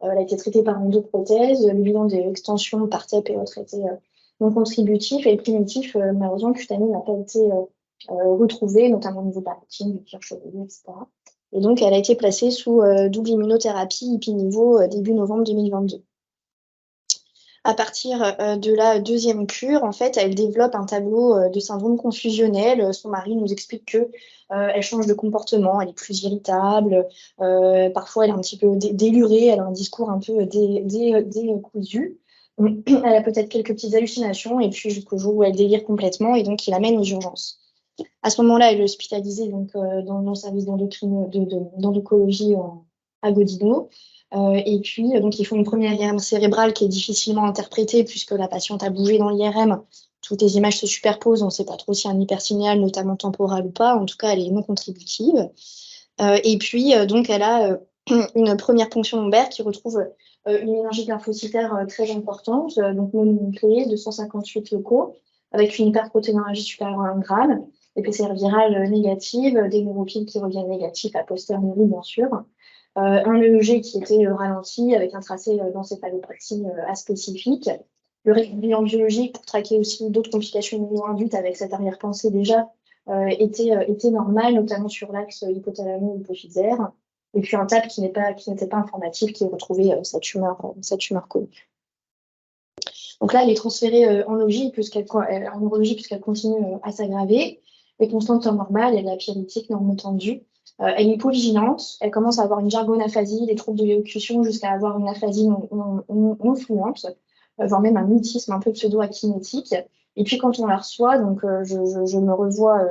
Speaker 3: Elle a été traitée par endoprothèse. Le bilan des extensions par TEP et autres était non contributif. Et le primitif, malheureusement, cutané n'a pas été retrouvé, notamment au niveau de la rétine, du cuir chevelu, etc. Et donc, elle a été placée sous double immunothérapie Ipi-Nivo début novembre 2022. À partir de la deuxième cure, en fait, elle développe un tableau de syndrome confusionnel. Son mari nous explique que elle change de comportement, elle est plus irritable, parfois elle est un petit peu délurée, elle a un discours un peu décousu. Elle a peut-être quelques petites hallucinations et puis jusqu'au jour où elle délire complètement et donc il amène aux urgences. À ce moment-là, elle est hospitalisée donc, dans le service d'endocologie à Godino. Et puis, donc, ils font une première IRM cérébrale qui est difficilement interprétée puisque la patiente a bougé dans l'IRM. Toutes les images se superposent. On ne sait pas trop si un hypersignal, notamment temporal ou pas. En tout cas, elle est non contributive. Et puis, donc, elle a une première ponction lombaire qui retrouve une méningite lymphocytaire très importante, donc mononucléée, 258 locaux, avec une hyperprotéinorragie supérieure à 1 gramme, des PCR virales négatives, des neuropiles qui reviennent négatifs a posteriori, bien sûr. Un EEG qui était ralenti avec un tracé d'encéphalopathie aspécifique. Le bilan biologique pour traquer aussi d'autres complications immuno-induites avec cette arrière-pensée déjà était normal, notamment sur l'axe hypothalamo-hypophysaire. Et puis un TAP qui n'était pas informatif, qui retrouvait sa tumeur connue. Donc là, elle est transférée en neurologie puisqu'elle continue à s'aggraver. Les constantes sont normales, elle est pyrétique, normotendue. Elle est hypovigilante, elle commence à avoir une jargonaphasie, des troubles de l'élocution jusqu'à avoir une aphasie non fluente, voire même un mutisme un peu pseudo-akinétique. Et puis quand on la reçoit, donc je me revois,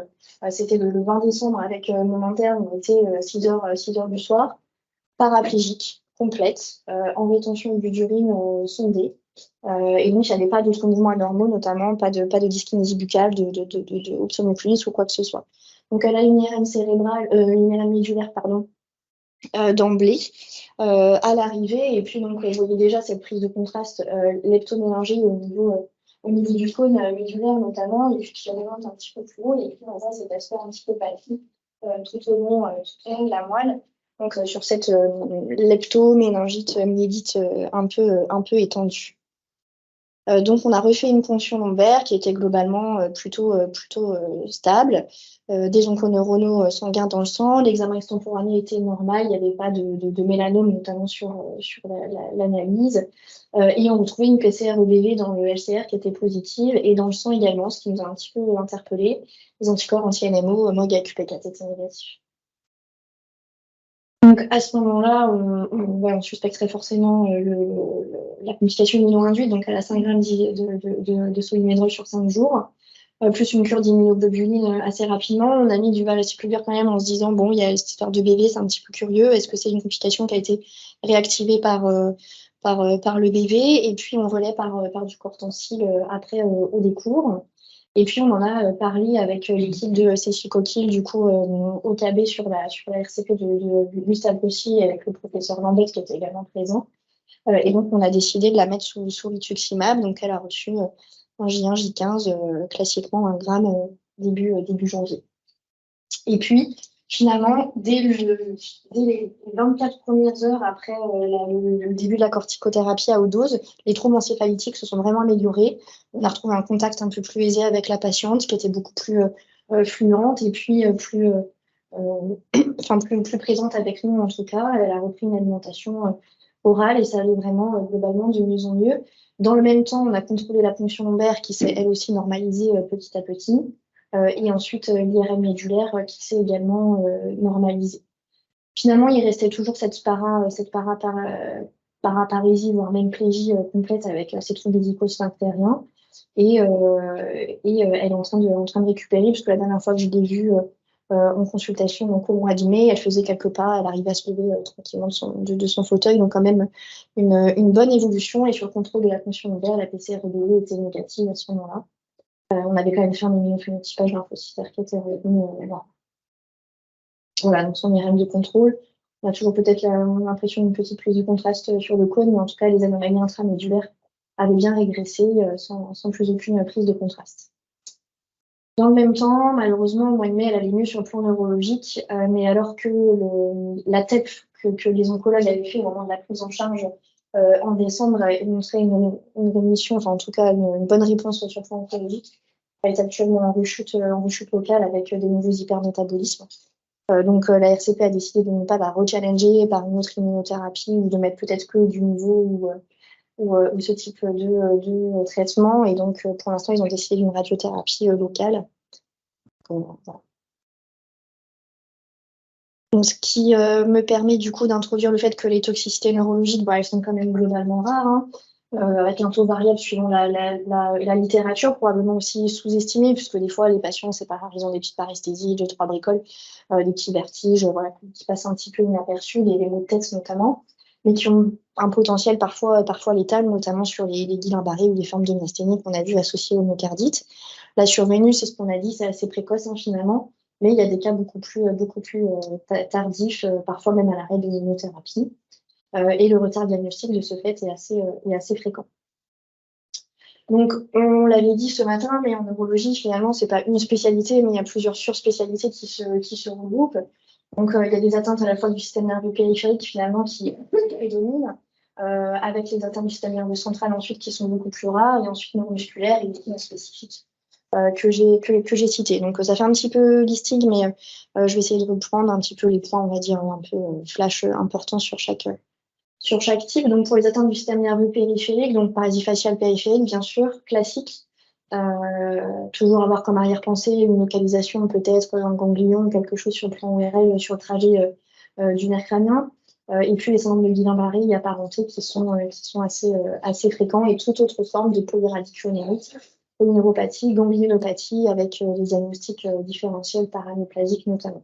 Speaker 3: c'était le 20 décembre avec mon interne, on était 6 heures du soir, paraplégique, complète, en rétention d'urine sondée. Et donc, il n'y avait pas d'autres mouvements anormaux, notamment pas de dyskinésie buccale, de ophthalmoplégie ou quoi que ce soit. Donc, elle a une IRM cérébrale, une IRM médulaire, pardon, d'emblée à l'arrivée. Et puis, donc, vous voyez déjà cette prise de contraste leptoméningée au niveau du cône médulaire, notamment, et puis qui remonte un petit peu plus haut. Et puis, on voit cet aspect un petit peu pâli tout au long de la moelle. Donc, sur cette leptoméningite myélite un peu étendue. Donc, on a refait une ponction lombaire qui était globalement plutôt stable. Des onconeuronaux sanguins dans le sang. L'examen extemporané était normal. Il n'y avait pas de mélanome, notamment sur l'analyse. Et on retrouvait une PCR EBV dans le LCR qui était positive et dans le sang également, ce qui nous a un petit peu interpellés. Les anticorps anti-NMO, MOG-AQP4 étaient négatifs. Donc, à ce moment-là, on suspecterait forcément la complication immuno-induite, donc à la 5 grammes de solimédrol sur 5 jours, plus une cure d'immunoglobuline assez rapidement. On a mis du valaciclovir quand même en se disant, bon, il y a cette histoire de bébé, c'est un petit peu curieux. Est-ce que c'est une complication qui a été réactivée par le bébé? Et puis, on relaie par du cortencil après au décours. Et puis, on en a parlé avec l'équipe de Cécile Coquille, du coup, au KB sur la RCP de Gustave Roussy et avec le professeur Lambert qui était également présent. Et donc, on a décidé de la mettre sous rituximab. Donc, elle a reçu un J1, J15, classiquement 1 gramme début janvier. Et puis, finalement, dès les 24 premières heures après le début de la corticothérapie à haute dose, les troubles encéphalitiques se sont vraiment améliorés. On a retrouvé un contact un peu plus aisé avec la patiente, qui était beaucoup plus fluente et puis plus présente avec nous en tout cas. Elle a repris une alimentation orale et ça allait vraiment globalement de mieux en mieux. Dans le même temps, on a contrôlé la ponction lombaire qui s'est elle aussi normalisée petit à petit. Et ensuite l'IRM médulaire qui s'est également normalisé. Finalement, il restait toujours cette paraparésie, voire même plégie complète avec ces troubles médico-sphinctériens. Et elle est en train de récupérer, parce que la dernière fois que je l'ai vue en consultation, donc au mois de mai, elle faisait quelques pas, elle arrivait à se lever tranquillement de son fauteuil, donc quand même une bonne évolution. Et sur le contrôle de la ponction lombaire, la PCR-EBV était négative à ce moment-là. On avait quand même fait un immunophénotypage lymphocytaire qui était revenu. Voilà, donc son IRM de contrôle. On a toujours peut-être l'impression d'une petite prise de contraste sur le cône, mais en tout cas, les anomalies intramédulaires avaient bien régressé sans plus aucune prise de contraste. Dans le même temps, malheureusement, au mois de mai, elle allait mieux sur le plan neurologique, mais alors que la TEP que les oncologues avaient fait au moment de la prise en charge en décembre avait montré une rémission, enfin en tout cas une bonne réponse sur le plan oncologique. Elle est actuellement en rechute locale avec des nouveaux hypermétabolismes. Donc la RCP a décidé de ne pas la rechallenger par une autre immunothérapie ou de mettre peut-être que du nouveau ou ce type de traitement. Et donc pour l'instant, ils ont décidé d'une radiothérapie locale. Voilà. Donc, ce qui me permet du coup d'introduire le fait que les toxicités neurologiques, elles sont quand même globalement rares, hein, avec un taux variable suivant la littérature, probablement aussi sous-estimé, puisque des fois les patients, c'est pas rare, ils ont des petites paresthésies, 2-3 bricoles, des petits vertiges, voilà, qui passent un petit peu inaperçus, des maux de tête notamment, mais qui ont un potentiel parfois létal, notamment sur les Guillain-Barré ou les formes de myasthénie qu'on a vu associées au myocardites. La survenue, c'est ce qu'on a dit, c'est assez précoce hein, finalement. Mais il y a des cas beaucoup plus tardifs, parfois même à l'arrêt de l'immunothérapie. Et le retard diagnostique de ce fait est assez fréquent. Donc, on l'avait dit ce matin, mais en neurologie, finalement, c'est pas une spécialité, mais il y a plusieurs surspécialités qui se regroupent. Donc, il y a des atteintes à la fois du système nerveux périphérique, finalement, qui prédominent, avec les atteintes du système nerveux central ensuite, qui sont beaucoup plus rares, et ensuite neuromusculaires et des spécifiques. Que j'ai cité. Donc ça fait un petit peu listing, mais je vais essayer de reprendre un petit peu les points, on va dire, un peu flash importants sur chaque type. Donc pour les atteintes du système nerveux périphérique, donc paralysie faciale périphérique, bien sûr, classique. Toujours avoir comme arrière-pensée une localisation peut-être dans le ganglion, quelque chose sur le plan ORL, sur le trajet du nerf crânien. Et puis les syndromes de Guillain-Barré apparentés qui sont assez fréquents, et toute autre forme de polyradiculanémie, neuropathie, ganglionopathie, avec des diagnostics différentiels paranéplasiques notamment.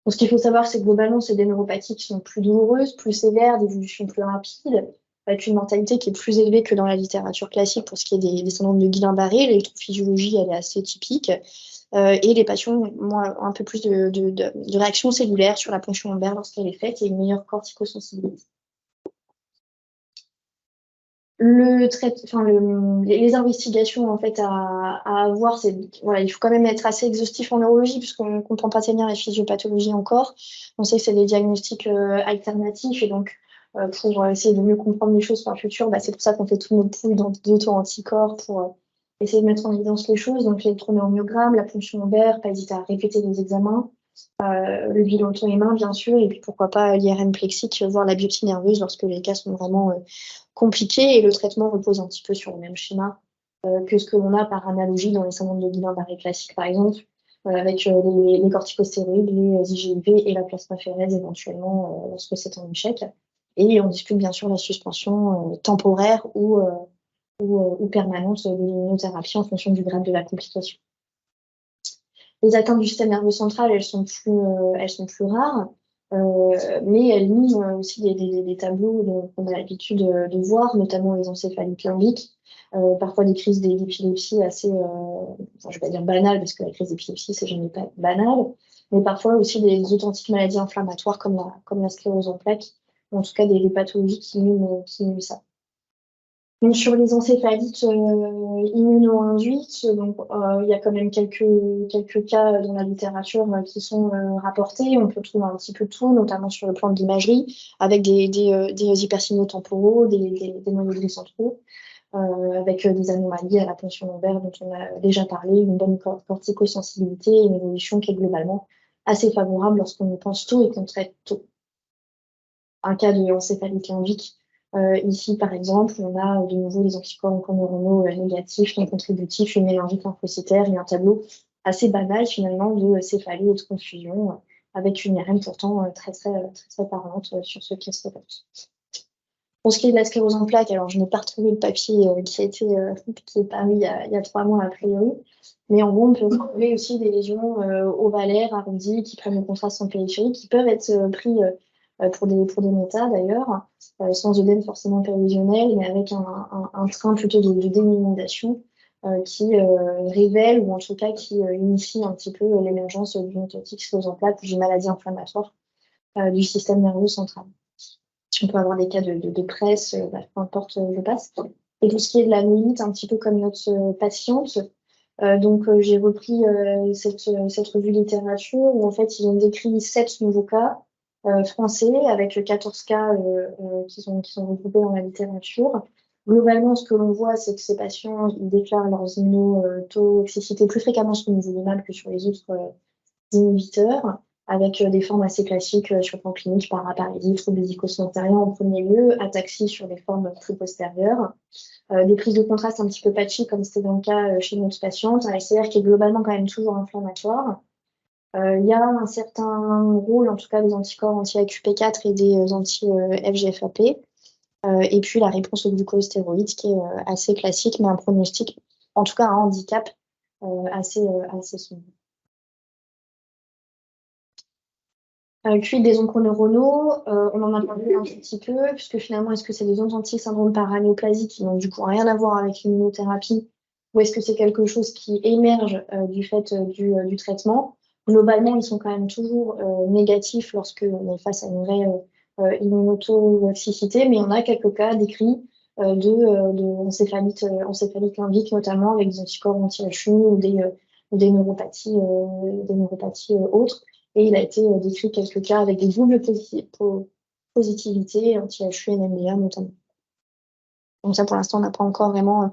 Speaker 3: Donc, ce qu'il faut savoir, c'est que globalement, c'est des neuropathies qui sont plus douloureuses, plus sévères, d'évolution plus rapide, avec une mortalité qui est plus élevée que dans la littérature classique pour ce qui est des syndromes de Guillain-Barré. L'électrophysiologie, elle est assez typique. Et les patients ont un peu plus de réaction cellulaire sur la ponction lombaire lorsqu'elle est faite et une meilleure corticosensibilité. Les investigations en fait à avoir, voilà, il faut quand même être assez exhaustif en neurologie puisqu'on ne comprend pas très bien la physiopathologie encore. On sait que c'est des diagnostics alternatifs et donc pour essayer de mieux comprendre les choses pour le futur. C'est pour ça qu'on fait toutes nos poules d'auto-anticorps pour essayer de mettre en évidence les choses. Donc l'électroneurommyogramme, la ponction lombaire, pas hésiter à répéter les examens, le bilan auto-humain bien sûr, et puis pourquoi pas l'IRM plexique, voire la biopsie nerveuse lorsque les cas sont vraiment compliqués. Et le traitement repose un petit peu sur le même schéma que ce que l'on a par analogie dans les syndromes de Guillain-Barré classiques par exemple, avec les corticostéroïdes, les IGIV et la plasmaphéreuse éventuellement lorsque c'est en échec. Et on discute bien sûr la suspension temporaire ou permanente de l'immunothérapie en fonction du grade de la complication. Les atteintes du système nerveux central, elles sont plus rares, mais elles miment aussi des tableaux qu'on a l'habitude de voir, notamment les encéphalites limbiques, parfois des crises d'épilepsie assez, je ne vais pas dire banales, parce que la crise d'épilepsie, c'est jamais pas banal, mais parfois aussi des authentiques maladies inflammatoires comme la sclérose en plaques, ou en tout cas des pathologies qui miment ça. Donc, sur les encéphalites immuno-induites, il y a quand même quelques cas dans la littérature qui sont rapportés. On peut trouver un petit peu tout, notamment sur le plan de l'imagerie, avec des hypersignaux temporaux, des noyaux centraux, avec des anomalies à la ponction lombaire dont on a déjà parlé, une bonne corticosensibilité et une évolution qui est globalement assez favorable lorsqu'on pense tôt et qu'on traite tôt. Un cas de encéphalite limbique. Ici, par exemple, on a de nouveau les anticorps onconeuronaux négatifs, non contributifs, une mélangite lymphocytaire et un tableau assez banal finalement de céphalie et de confusion, avec une IRM pourtant très parlante sur ce qui se répète. Pour ce qui est de la sclérose en plaques, alors je n'ai pas retrouvé le papier qui est paru il y a 3 mois a priori, mais en gros, on peut retrouver aussi des lésions ovalaires, arrondies, qui prennent le contraste en périphérie, qui peuvent être pris pour des métas d'ailleurs, sans œdème forcément pérovisionnel, mais avec un train plutôt de déminimalisation qui révèle, ou en tout cas qui initie un petit peu l'émergence d'une toxique sclérose en plaques ou d'une maladie inflammatoire du système nerveux central. On peut avoir des cas de presse, peu importe, je passe. Et tout ce qui est de la myélite, un petit peu comme notre patiente. J'ai repris cette revue littérature où en fait ils ont décrit 7 nouveaux cas français avec 14 cas qui sont regroupés dans la littérature. Globalement, ce que l'on voit, c'est que ces patients ils déclarent leurs immunotoxicité plus fréquemment sur le nivolumab que sur les autres inhibiteurs, avec des formes assez classiques sur le plan clinique, paraparésie, troubles médico-sanitariens en premier lieu, ataxie sur les formes plus postérieures, des prises de contraste un petit peu patchy, comme c'était dans le cas chez notre patiente, un SCR qui est globalement quand même toujours inflammatoire. Il y a un certain rôle, en tout cas, des anticorps anti-AQP4 et des anti-FGFAP, et puis la réponse au glucostéroïde qui est assez classique, mais un pronostic, en tout cas un handicap assez sombre. Puis des onconeuronaux, on en a parlé un petit peu, puisque finalement, est-ce que c'est des authentiques syndromes paranéoplasiques qui n'ont du coup rien à voir avec l'immunothérapie, ou est-ce que c'est quelque chose qui émerge du fait du traitement? Globalement, ils sont quand même toujours négatifs lorsqu'on est face à une vraie immunotoxicité, mais on a quelques cas décrits d'encéphalite limbique, notamment avec des anticorps anti-HU ou des neuropathies autres. Et il a été décrit quelques cas avec des doubles positivités, anti-HU et NMDA notamment. Donc ça, pour l'instant, on n'a pas encore vraiment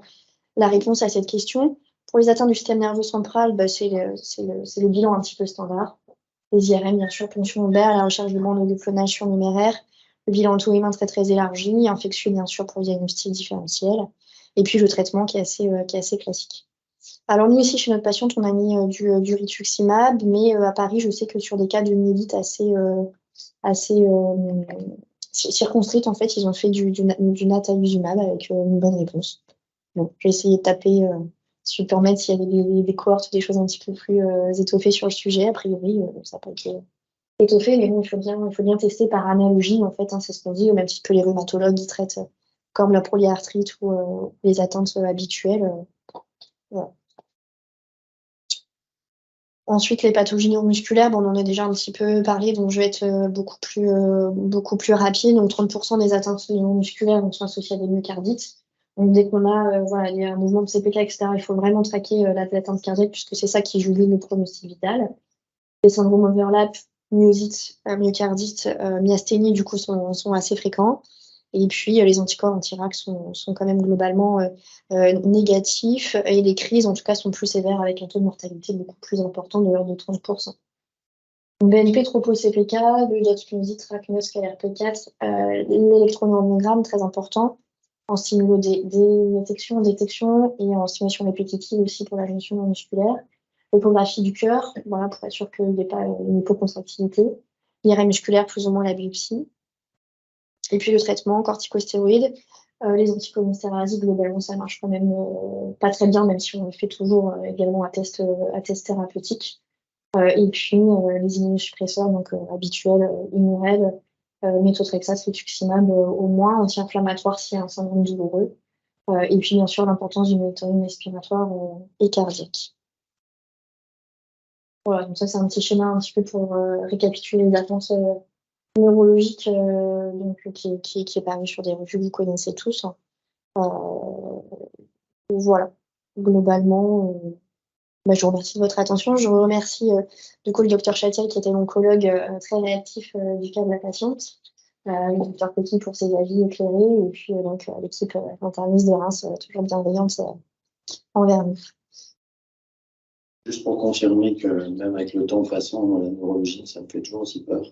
Speaker 3: la réponse à cette question. Pour les atteintes du système nerveux central, c'est le bilan un petit peu standard. Les IRM, bien sûr, ponction lombaire, la recherche de bandes de clonation numéraire, le bilan auto-humain très élargi, infectieux, bien sûr, pour le diagnostic différentiel, et puis le traitement qui est assez classique. Alors nous ici, chez notre patiente, on a mis du rituximab, mais à Paris, je sais que sur des cas de myélite assez circonscrites, en fait, ils ont fait du natalizumab avec une bonne réponse. Bon, j'ai essayé de taper si je peux remettre s'il y avait des cohortes, des choses un petit peu plus étoffées sur le sujet. A priori, ça n'a pas été étoffé, mais bon, il faut bien tester par analogie, en fait, hein, c'est ce qu'on dit, au même titre que les rhumatologues qui traitent comme la polyarthrite ou les atteintes habituelles. Voilà. Ensuite, les pathologies neuromusculaires, on en a déjà un petit peu parlé, donc je vais être beaucoup plus rapide. Donc 30% des atteintes neuromusculaires sont associées à des myocardites. Donc dès qu'on a un mouvement de CPK, etc., il faut vraiment traquer l'atteinte cardiaque puisque c'est ça qui joue le pronostic vital. Les syndromes overlap, myosite, myocardite, myasthénie, du coup, sont assez fréquents. Et puis, les anticorps anti-RAC sont quand même globalement négatifs. Et les crises, en tout cas, sont plus sévères avec un taux de mortalité beaucoup plus important, de l'ordre de 30%. BNP, tropo-CPK, le diaculosite, RAC-MYOS, KLRP4, l'électroneurogramme, très important, en détection et en stimulation répétitive aussi pour la jonction musculaire. L'échographie du cœur, voilà, pour être sûr qu'il n'y ait pas une hypocontractilité. L'IRM musculaire, plus ou moins la biopsie. Et puis le traitement, corticostéroïdes, les anticholinésterase, globalement, ça marche quand même pas très bien, même si on le fait toujours également à test thérapeutique. Et puis les immunosuppresseurs, donc habituels, Immurel, méthotrexate, rituximab, au moins anti-inflammatoire s'il y a un syndrome douloureux. Et puis bien sûr l'importance du monitoring respiratoire et cardiaque. Voilà, donc ça c'est un petit schéma un petit peu pour récapituler les attentes neurologiques qui est paru sur des revues que vous connaissez tous. Voilà, globalement, je vous remercie de votre attention. Je remercie du coup le docteur Chatiel qui était l'oncologue très réactif du cas de la patiente, le docteur Coty pour ses avis éclairés, et puis donc l'équipe interniste de Reims toujours bienveillante envers nous.
Speaker 4: Juste pour confirmer que même avec le temps, de toute façon, la neurologie, ça me fait toujours aussi peur.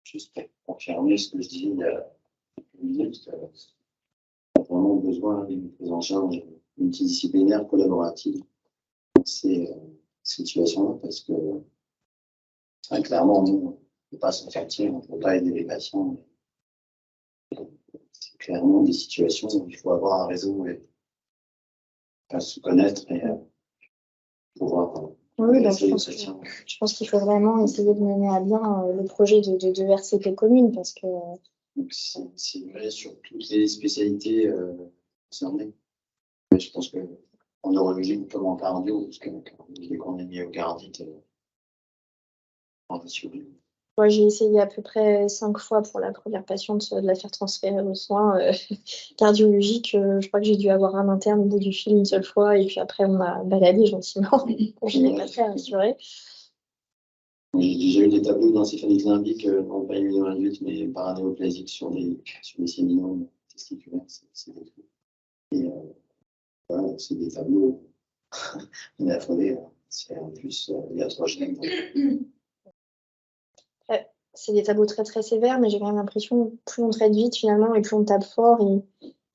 Speaker 4: Juste pour confirmer ce que je dis il y a quelques minutes, on a vraiment besoin d'une prise en charge multidisciplinaire collaborative dans ces situations-là, parce que clairement, nous, on ne peut pas s'en sortir, on ne peut pas aider les patients. C'est clairement des situations où il faut avoir un réseau et se connaître et pouvoir.
Speaker 3: Oui, je pense qu'il faut vraiment essayer de mener à bien le projet de RCP commune parce que.
Speaker 4: C'est vrai sur toutes les spécialités concernées. Mais je pense qu'en neurologie, comme en cardio, parce que dès qu'on est mis au cardite, on va suivre.
Speaker 3: Moi, j'ai essayé à peu près 5 fois pour la première patiente de la faire transférer aux soins cardiologiques. Je crois que j'ai dû avoir un interne au bout du fil une seule fois et puis après on m'a baladé gentiment. Je n'ai pas très rassurée.
Speaker 4: J'ai déjà eu des tableaux d'encéphalite limbique, non pas immunoinduite, mais paranéoplasique sur des séminomes testiculaires. C'est des trucs. Et voilà, c'est des tableaux. On est affolé. C'est en plus iatrogène.
Speaker 3: C'est des tableaux très très sévères, mais j'ai quand même l'impression que plus on traite vite finalement et plus on tape fort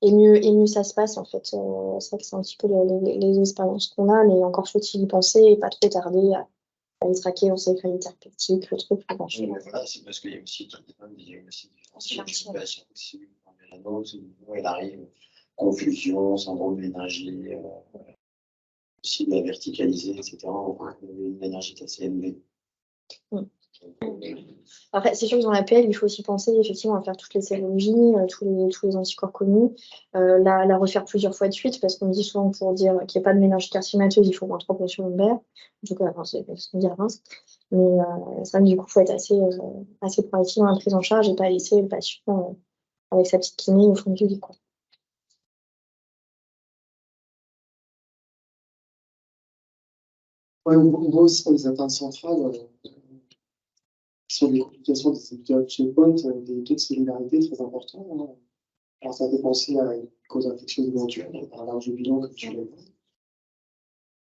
Speaker 3: et mieux ça se passe en fait. C'est vrai que c'est un petit peu les expériences qu'on a, mais encore faut-il y penser et pas trop tarder à les traquer en sécurité thérapeutique, le truc.
Speaker 4: Voilà, c'est parce qu'il y a aussi des diagnostics différenciés du patient aussi. Où elle arrive, confusion, syndrome d'énergie, aussi de la verticaliser, etc. Une énergie assez élevée.
Speaker 3: Après, c'est sûr que dans l'appel, il faut aussi penser effectivement à faire toutes les sérologies, tous les anticorps connus, la refaire plusieurs fois de suite, parce qu'on dit souvent pour dire qu'il n'y a pas de mélange carcinomateuse, il faut au moins 3 potions de verre. En tout cas, c'est ce qu'on dit à Reims. Mais c'est vrai que du coup, il faut être assez proactif dans la prise en charge et pas laisser le patient avec sa petite kiné au fond du lit, quoi.
Speaker 2: Ouais, on voit aussi dans les atteintes centrales, sur les complications des inhibiteurs de checkpoint, des taux de céllularité très importants. Hein. Alors, ça fait penser à une cause infectieuse éventuelle, par un large bilan, comme tu l'as dit.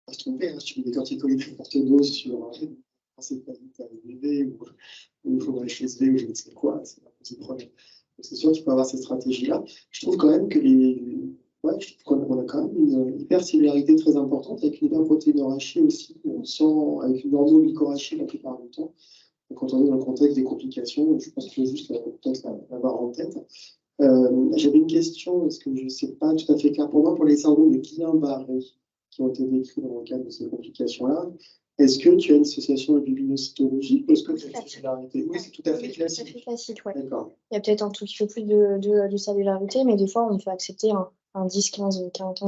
Speaker 2: Pas se tromper, hein, si tu mets des corticoïdes très forte dose sur un encéphalite AVV ou il faudrait HSV ou je ne sais quoi, c'est pas possible de problème. C'est sûr, tu peux avoir ces stratégies-là. Je trouve quand même que ouais, je trouve qu'on a quand même une hypercellularité très importante avec une hyperprotéinorachie aussi, avec une normoglycorachie la plupart du temps. Donc, quand on est dans le contexte des complications, je pense qu'il faut juste peut-être l'avoir en tête. J'avais une question, est-ce que je ne sais pas tout à fait clair pour moi, pour les syndromes de Guillain-Barré qui ont été décrits dans le cadre de ces complications-là, est-ce que tu as une association avec l'immunocytologie ou est-ce que tu as une cellularité? Oui, c'est tout à fait classique.
Speaker 3: Tout à fait classique, ouais.
Speaker 2: D'accord.
Speaker 3: Il y a peut-être un tout petit peu plus de cellularité, mais des fois, on peut accepter un 10, 15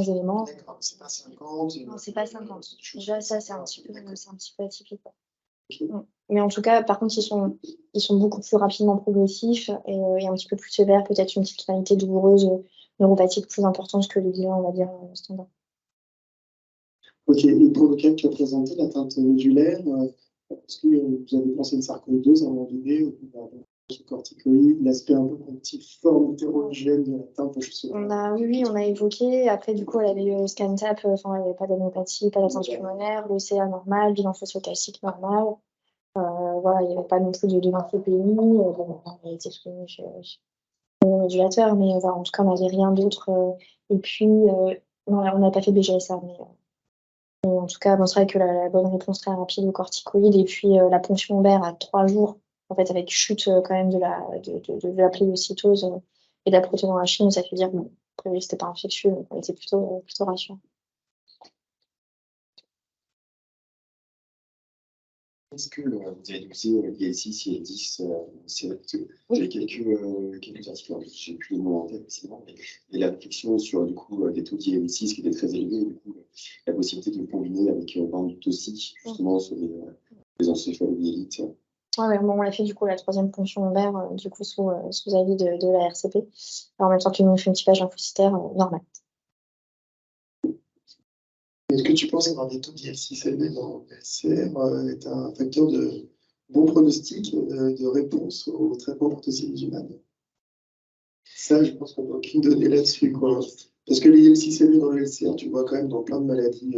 Speaker 3: éléments.
Speaker 2: D'accord, c'est pas 50.
Speaker 3: Non, c'est pas 50. Déjà, ça, c'est un petit peu atypique. Okay. Mais en tout cas, par contre, ils sont beaucoup plus rapidement progressifs et un petit peu plus sévères, peut-être une petite qualité douloureuse neuropathique plus importante que le bilan, on va dire, standard.
Speaker 2: Ok, et pour lequel tu as présenté l'atteinte nodulaire, Est-ce que vous avez pensé une sarcoïdose à un moment donné, ou corticoïde, l'aspect un peu forme hétérogène de la teinte, je sais pas.
Speaker 3: Oui, on a évoqué. Après, du coup, elle avait eu scan TAP, enfin, il n'y avait pas d'adénopathie, pas d'atteinte pulmonaire, l'OCA normal, bilan phosphocalcique normal. Voilà, il n'y avait pas non plus de lymphopénie. Bon, elle a été soutenue chez le modulateur, mais voilà, en tout cas, on n'avait rien d'autre. Et puis, non, on n'a pas fait BGSA, mais en tout cas, bon, c'est vrai que la bonne réponse très rapide au corticoïde, et puis la ponction lombaire à 3 jours, en fait, avec chute quand même de la pléocytose et de la protéine dans la Chine, ça fait dire que bon, a priori, c'était pas infectieux, donc on était plutôt rassurés.
Speaker 4: Est-ce que vous avez dosé IL6 et IL10, j'ai quelques articles, je n'ai plus les mots en tête, c'est bon, et la réflexion sur du coup des taux d'IL6 qui étaient très élevés, et du coup la possibilité de le combiner avec bandutocide, justement sur les encéphalomyélites.
Speaker 3: Ouais, bon, on l'a fait du coup la 3e ponction lombaire, du coup sous avis de la RCP, en même temps qu'une phénotypage lymphocytaire normal.
Speaker 2: Est-ce que tu penses avoir des taux d'IL6 élevés dans le LCR est un facteur de bon pronostic de réponse au traitement pour tocilizumab? Ça, je pense qu'on n'a aucune donnée là-dessus, quoi. Parce que les IL6 élevés dans le LCR, tu vois quand même dans plein de maladies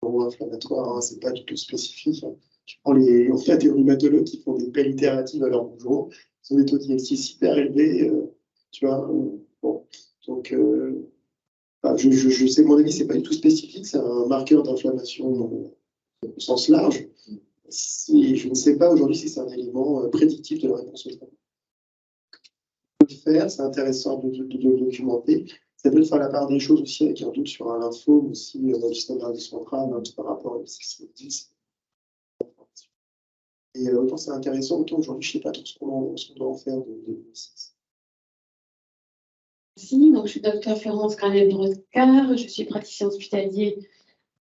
Speaker 2: inflammatoires, hein, c'est pas du tout spécifique. Hein. Tu prends en fait, des rhumatologues qui font des pellitératives à leur bonjour, ils ont des taux d'IL6 hyper élevés, tu vois. Bon, donc, je sais, à mon avis, c'est pas du tout spécifique, c'est un marqueur d'inflammation au sens large. Je ne sais pas aujourd'hui si c'est un élément prédictif de la réponse au traitement. Faire, c'est intéressant de le documenter. Ça peut faire la part des choses aussi avec un doute sur un lymphome aussi dans le système nerveux central par rapport à l'IL6. Et autant c'est intéressant, autant aujourd'hui je ne sais pas trop ce qu'on doit en faire de l'IL6.
Speaker 5: Merci, donc je suis docteur Florence Granel-Broscar, je suis praticien hospitalier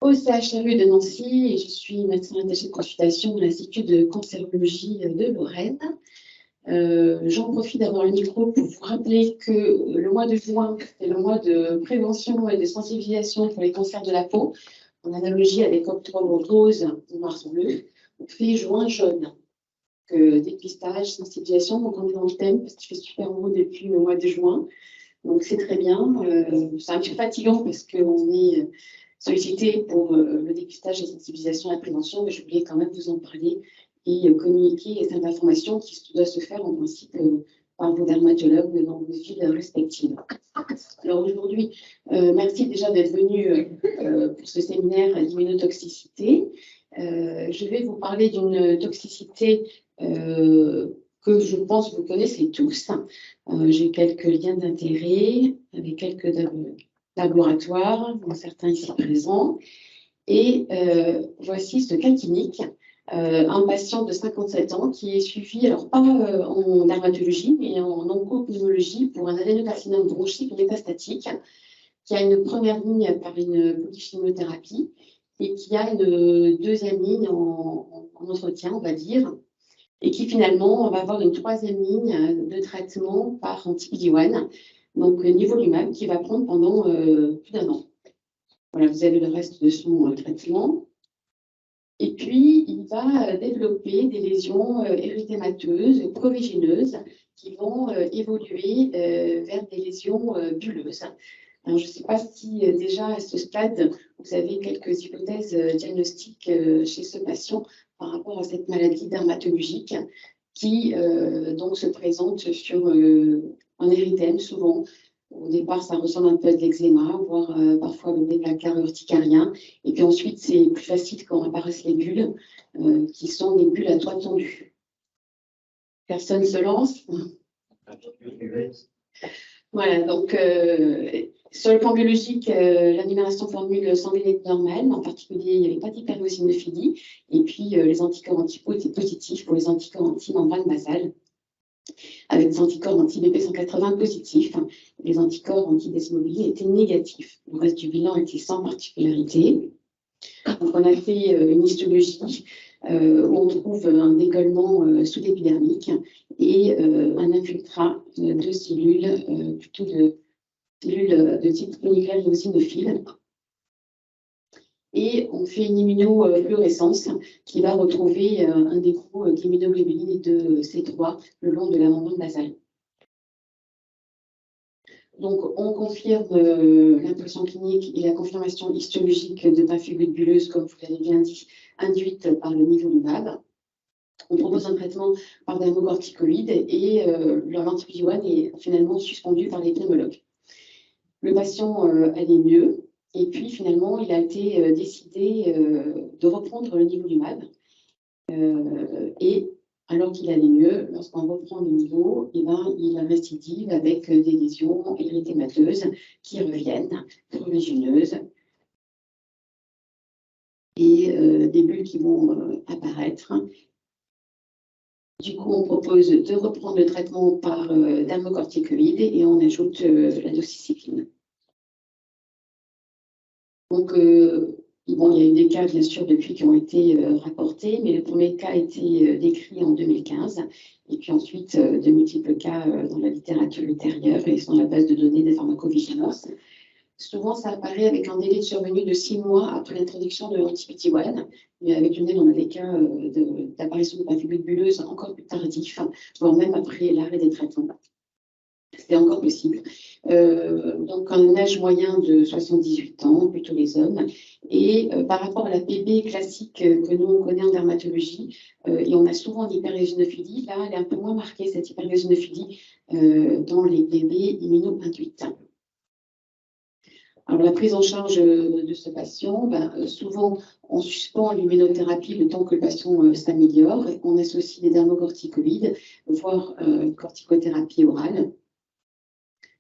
Speaker 5: au CHRU de Nancy et je suis médecin attaché de consultation de l'Institut de cancérologie de Lorraine. J'en profite d'avoir le micro pour vous rappeler que le mois de juin est le mois de prévention et de sensibilisation pour les cancers de la peau, en analogie avec octobre rose ou mars bleu. On fait juin jaune. Dépistage, sensibilisation, donc on est dans le thème parce qu'il fait super beau depuis le mois de juin. Donc c'est très bien. C'est un petit peu fatigant parce qu'on est sollicité pour le dépistage et sensibilisation à la prévention, mais je voulais quand même vous en parler et communiquer cette information qui doit se faire en principe par vos dermatologues dans vos villes respectives. Alors aujourd'hui, merci déjà d'être venu pour ce séminaire d'immunotoxicité. Je vais vous parler d'une toxicité que je pense que vous connaissez tous. J'ai quelques liens d'intérêt avec quelques laboratoires, dont certains ici présents. Et voici ce cas clinique. Un patient de 57 ans qui est suivi, alors pas en dermatologie, mais en oncopneumologie pour un adénocarcinome bronchique métastatique, qui a une première ligne par une polychimiothérapie et qui a une deuxième ligne en entretien, on va dire, et qui finalement va avoir une troisième ligne de traitement par anti-PD-1, donc nivolumab, qui va prendre pendant plus d'1 an. Voilà, vous avez le reste de son traitement. Et puis, il va développer des lésions érythémateuses, prurigineuses, qui vont évoluer vers des lésions bulleuses. Alors, je ne sais pas si déjà à ce stade, vous avez quelques hypothèses diagnostiques chez ce patient par rapport à cette maladie dermatologique qui donc se présente sur un érythème souvent. Au départ, ça ressemble un peu à de l'eczéma, voire parfois le déplacar urticarien. Et puis ensuite, c'est plus facile quand apparaissent les bulles, qui sont des bulles à toit tendu. Personne se lance? Voilà, donc sur le plan biologique, la numération formule semblait être normale. En particulier, il n'y avait pas d'hyperosinophile. Et puis, les anticorps anti-peau étaient positifs pour les anticorps anti-membrane basale, avec des anticorps anti-BP180 positifs. Les anticorps anti-desmobile étaient négatifs. Le reste du bilan était sans particularité. Donc, on a fait une histologie où on trouve un décollement sous-épidermique et un infiltrat de cellules, plutôt de cellules de type moléculaire éosinophile. et on fait une immunofluorescence qui va retrouver un dépôt d'immunoglobulines et de C3 le long de la membrane basale. Donc, on confirme l'impression clinique et la confirmation histologique de pemphigoïde bulleuse, comme vous l'avez bien dit, induite par le nivolumab. On propose un traitement par dermocorticoïde et l'antibiotique est finalement suspendu par les pneumologues. Le patient allait mieux et puis finalement, il a été décidé de reprendre le nivolumab et alors qu'il allait mieux, lorsqu'on reprend le niveau, eh ben, il récidive avec des lésions érythémateuses qui reviennent, prurigineuses, et des bulles qui vont apparaître. Du coup, on propose de reprendre le traitement par dermocorticoïde et on ajoute la doxycycline. Donc, bon, il y a eu des cas, bien sûr, depuis qui ont été rapportés, mais le premier cas a été décrit en 2015, et puis ensuite, de multiples cas dans la littérature ultérieure et dans la base de données de pharmacovigilance. Souvent, ça apparaît avec un délai de survenue de 6 mois après l'introduction de l'anti-PD-1, mais avec une on a des cas d'apparition de pemphigoïde bulleuse encore plus tardifs, voire même après l'arrêt des traitements. C'est encore possible. Donc, un âge moyen de 78 ans, plutôt les hommes. Et par rapport à la PB classique que nous, on connaît en dermatologie, et on a souvent l'hyperrésinophilie, là, elle est un peu moins marquée, cette hyperrésinophilie, dans les PB immuno-induites. Alors, la prise en charge de ce patient, souvent, on suspend l'immunothérapie le temps que le patient s'améliore. On associe des dermocorticoïdes, voire corticothérapie orale.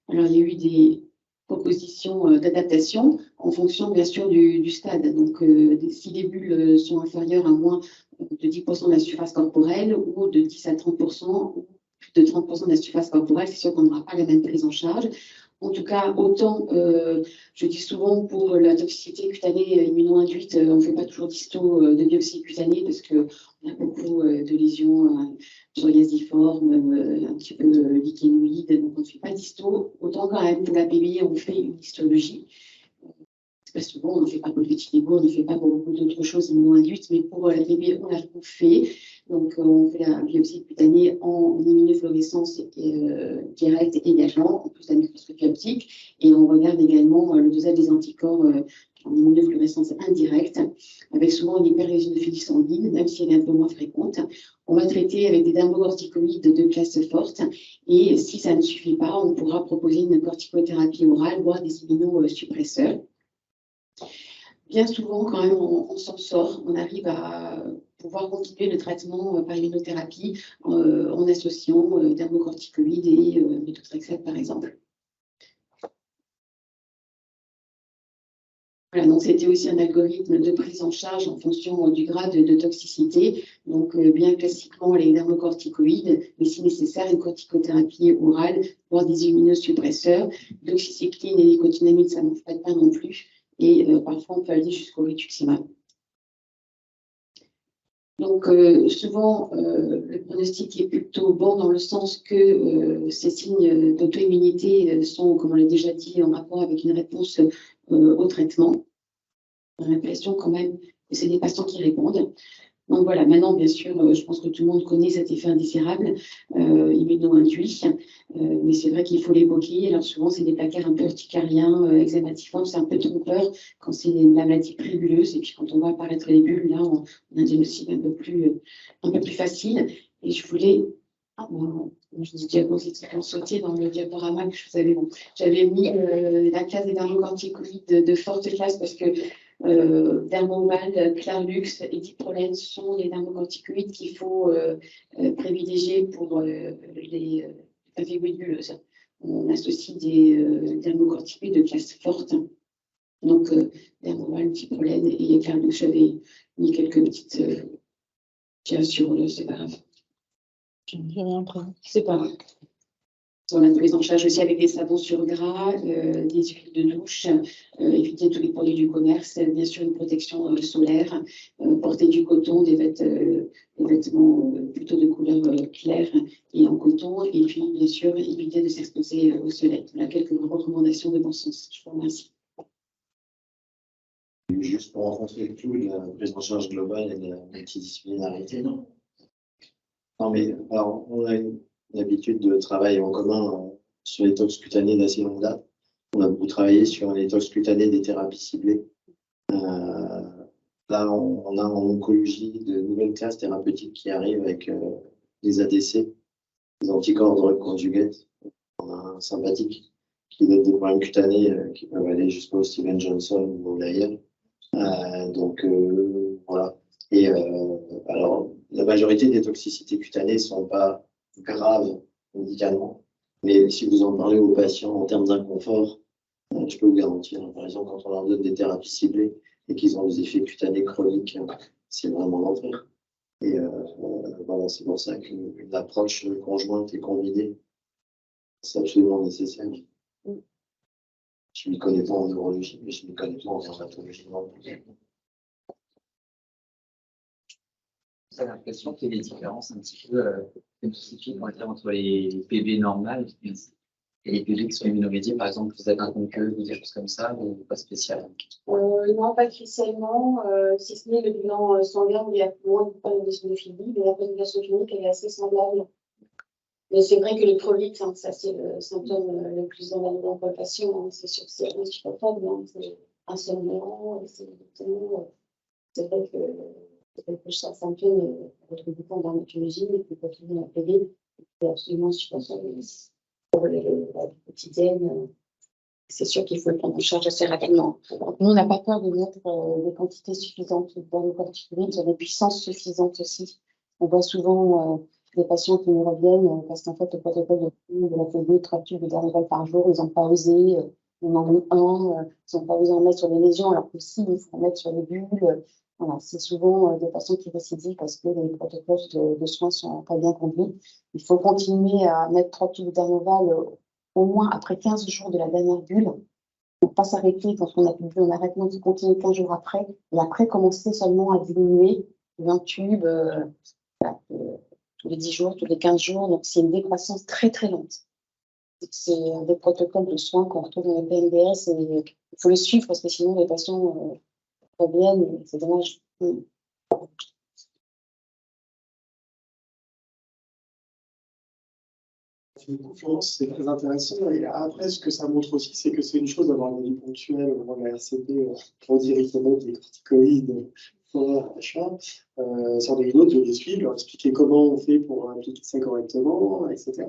Speaker 5: Alors, il y a eu des propositions d'adaptation en fonction, bien sûr, du stade. Donc, si les bulles sont inférieures à moins de 10% de la surface corporelle ou de 10 à 30% ou plus de 30% de la surface corporelle, c'est sûr qu'on n'aura pas la même prise en charge. En tout cas, autant, je dis souvent, pour la toxicité cutanée immuno-induite, on ne fait pas toujours d'histo de biopsie cutanée parce qu'on a beaucoup de lésions psoriasiformes, un petit peu lichenoïdes, donc on ne fait pas d'histo. Autant quand même, pour la PBI, on fait une histologie. C'est pas souvent, on ne fait pas pour le vitiligo, on ne fait pas pour beaucoup d'autres choses immuno-induites, mais pour la PBI, on l'a fait. Donc, on fait la biopsie cutanée en immunofluorescence directe également, en plus de la microscopie optique. Et on regarde également le dosage des anticorps en immunofluorescence indirecte, avec souvent une hyperrésinophilie sanguine, même si elle est un peu moins fréquente. On va traiter avec des dermocorticoïdes de classe forte. Et si ça ne suffit pas, on pourra proposer une corticothérapie orale, voire des immunosuppresseurs. Bien souvent, quand même, on s'en sort. On arrive à pouvoir continuer le traitement par immunothérapie en associant dermocorticoïdes et méthotrexate, par exemple. Voilà, donc c'était aussi un algorithme de prise en charge en fonction du grade de toxicité. Donc, bien classiquement, les dermocorticoïdes, mais si nécessaire, une corticothérapie orale, voire des immunosuppresseurs. Doxycycline et nicotinamide, ça ne mange pas de pain non plus. Et parfois, on peut aller jusqu'au rituximab. Donc, souvent, le pronostic est plutôt bon dans le sens que ces signes d'auto-immunité sont, comme on l'a déjà dit, en rapport avec une réponse au traitement. On a l'impression quand même que c'est des patients qui répondent. Donc voilà, maintenant, bien sûr, je pense que tout le monde connaît cet effet indésirable immuno-induit, mais c'est vrai qu'il faut l'évoquer. Alors souvent, c'est des placards un peu urticariens, eczématiformes, c'est un peu trompeur quand c'est une maladie prébuleuse. Et puis quand on voit apparaître les bulles, là, on a un diagnostic un peu plus facile. Et je voulais... Ah, bon, je dis diagnostic, c'est sauter dans le diaporama que je vous avais... Bon, j'avais mis la classe des dermocorticoïdes de forte classe parce que Dermoval, Clarlux et Diprolène sont les dermocorticoïdes qu'il faut privilégier pour les pemphigoïdes bulleuses. On associe des dermocorticoïdes de classe forte. Donc, Dermoval, Diprolène et Clarlux, j'avais mis quelques petites sur le, c'est pas grave. C'est pas grave. On a prise en charge aussi avec des savons sur gras, des huiles de douche, éviter tous les produits du commerce, bien sûr une protection solaire, porter du coton, des vêtements plutôt de couleur claire et en coton, et puis bien sûr éviter de s'exposer au soleil. Voilà quelques recommandations de bon sens. Je vous remercie.
Speaker 4: juste pour rencontrer le tout de la prise en charge globale et de la multidisciplinarité. Non, mais alors, on a une habitude de travail en commun sur les tox cutanés d'assez longue date. On a beaucoup travaillé sur les tox cutanés des thérapies ciblées. Là, on a en oncologie de nouvelles classes thérapeutiques qui arrivent avec les ADC, les anticorps drug conjugates. On a un sympathique qui donne des problèmes cutanés qui peuvent aller jusqu'au Steven Johnson ou au Layer. Donc, voilà. Et alors, la majorité des toxicités cutanées ne sont pas graves médicalement. Mais si vous en parlez aux patients en termes d'inconfort, je peux vous garantir, par exemple, quand on leur donne des thérapies ciblées et qu'ils ont des effets cutanés chroniques, c'est vraiment l'enfer. Et voilà, c'est pour ça qu'une approche conjointe et combinée, c'est absolument nécessaire. Je ne m'y connais pas en neurologie, mais je ne m'y connais pas en dermatologie non plus.
Speaker 6: J'ai l'impression qu'il y a des différences un petit peu spécifiques, on va dire, entre les PV normales et les PV qui sont immunomédiés. Par exemple, vous avez un conqueux ou des choses comme ça, ou pas spécial?
Speaker 5: Non, pas spécialement, si ce n'est le bilan sanguin où il y a moins de paludismophilie, mais la paludisme clinique elle est assez semblable. Mais c'est vrai que le prolite, hein, ça c'est le symptôme le plus alarmant pour le patient. Hein. C'est sûr que c'est insupportable, hein. C'est insomniant, c'est vrai que chaque symptôme retrouve beaucoup en dermatologie, et puis quand on a PV, c'est absolument insupportable pour la vie quotidienne. C'est sûr qu'il faut le prendre en charge assez rapidement. Nous, on n'a pas peur de mettre des quantités suffisantes dans le corticoïdes, des puissances suffisantes aussi. On voit souvent des patients qui nous reviennent parce qu'en fait, le protocole de la PV, 3 tubes de Darival par jour, ils n'ont pas osé, ils en ont un, ils n'ont pas osé en mettre sur les lésions, alors que si, il faut en mettre sur les bulles. Voilà, c'est souvent des patients qui récidivent parce que les protocoles de soins sont pas bien conduits. Il faut continuer à mettre 3 tubes de Darival au moins après 15 jours de la dernière bulle. On ne pas s'arrêter quand on a plus de bulle, on arrête, non, qui continue 15 jours après, et après commencer seulement à diminuer 20 tubes tous les 10 jours, tous les 15 jours. Donc, c'est une décroissance très, très lente. C'est des protocoles de soins qu'on retrouve dans les PNDS et il faut les suivre parce que sinon les patients reviennent. C'est dommage.
Speaker 2: Beaucoup, Florence, c'est très intéressant. Et après, ce que ça montre aussi, c'est que c'est une chose d'avoir une vie ponctuelle au moment de la RCP pour dire qu'il faut mettre des corticoïdes forts, machin. C'en est une autre de les suivre, leur expliquer comment on fait pour appliquer ça correctement, etc.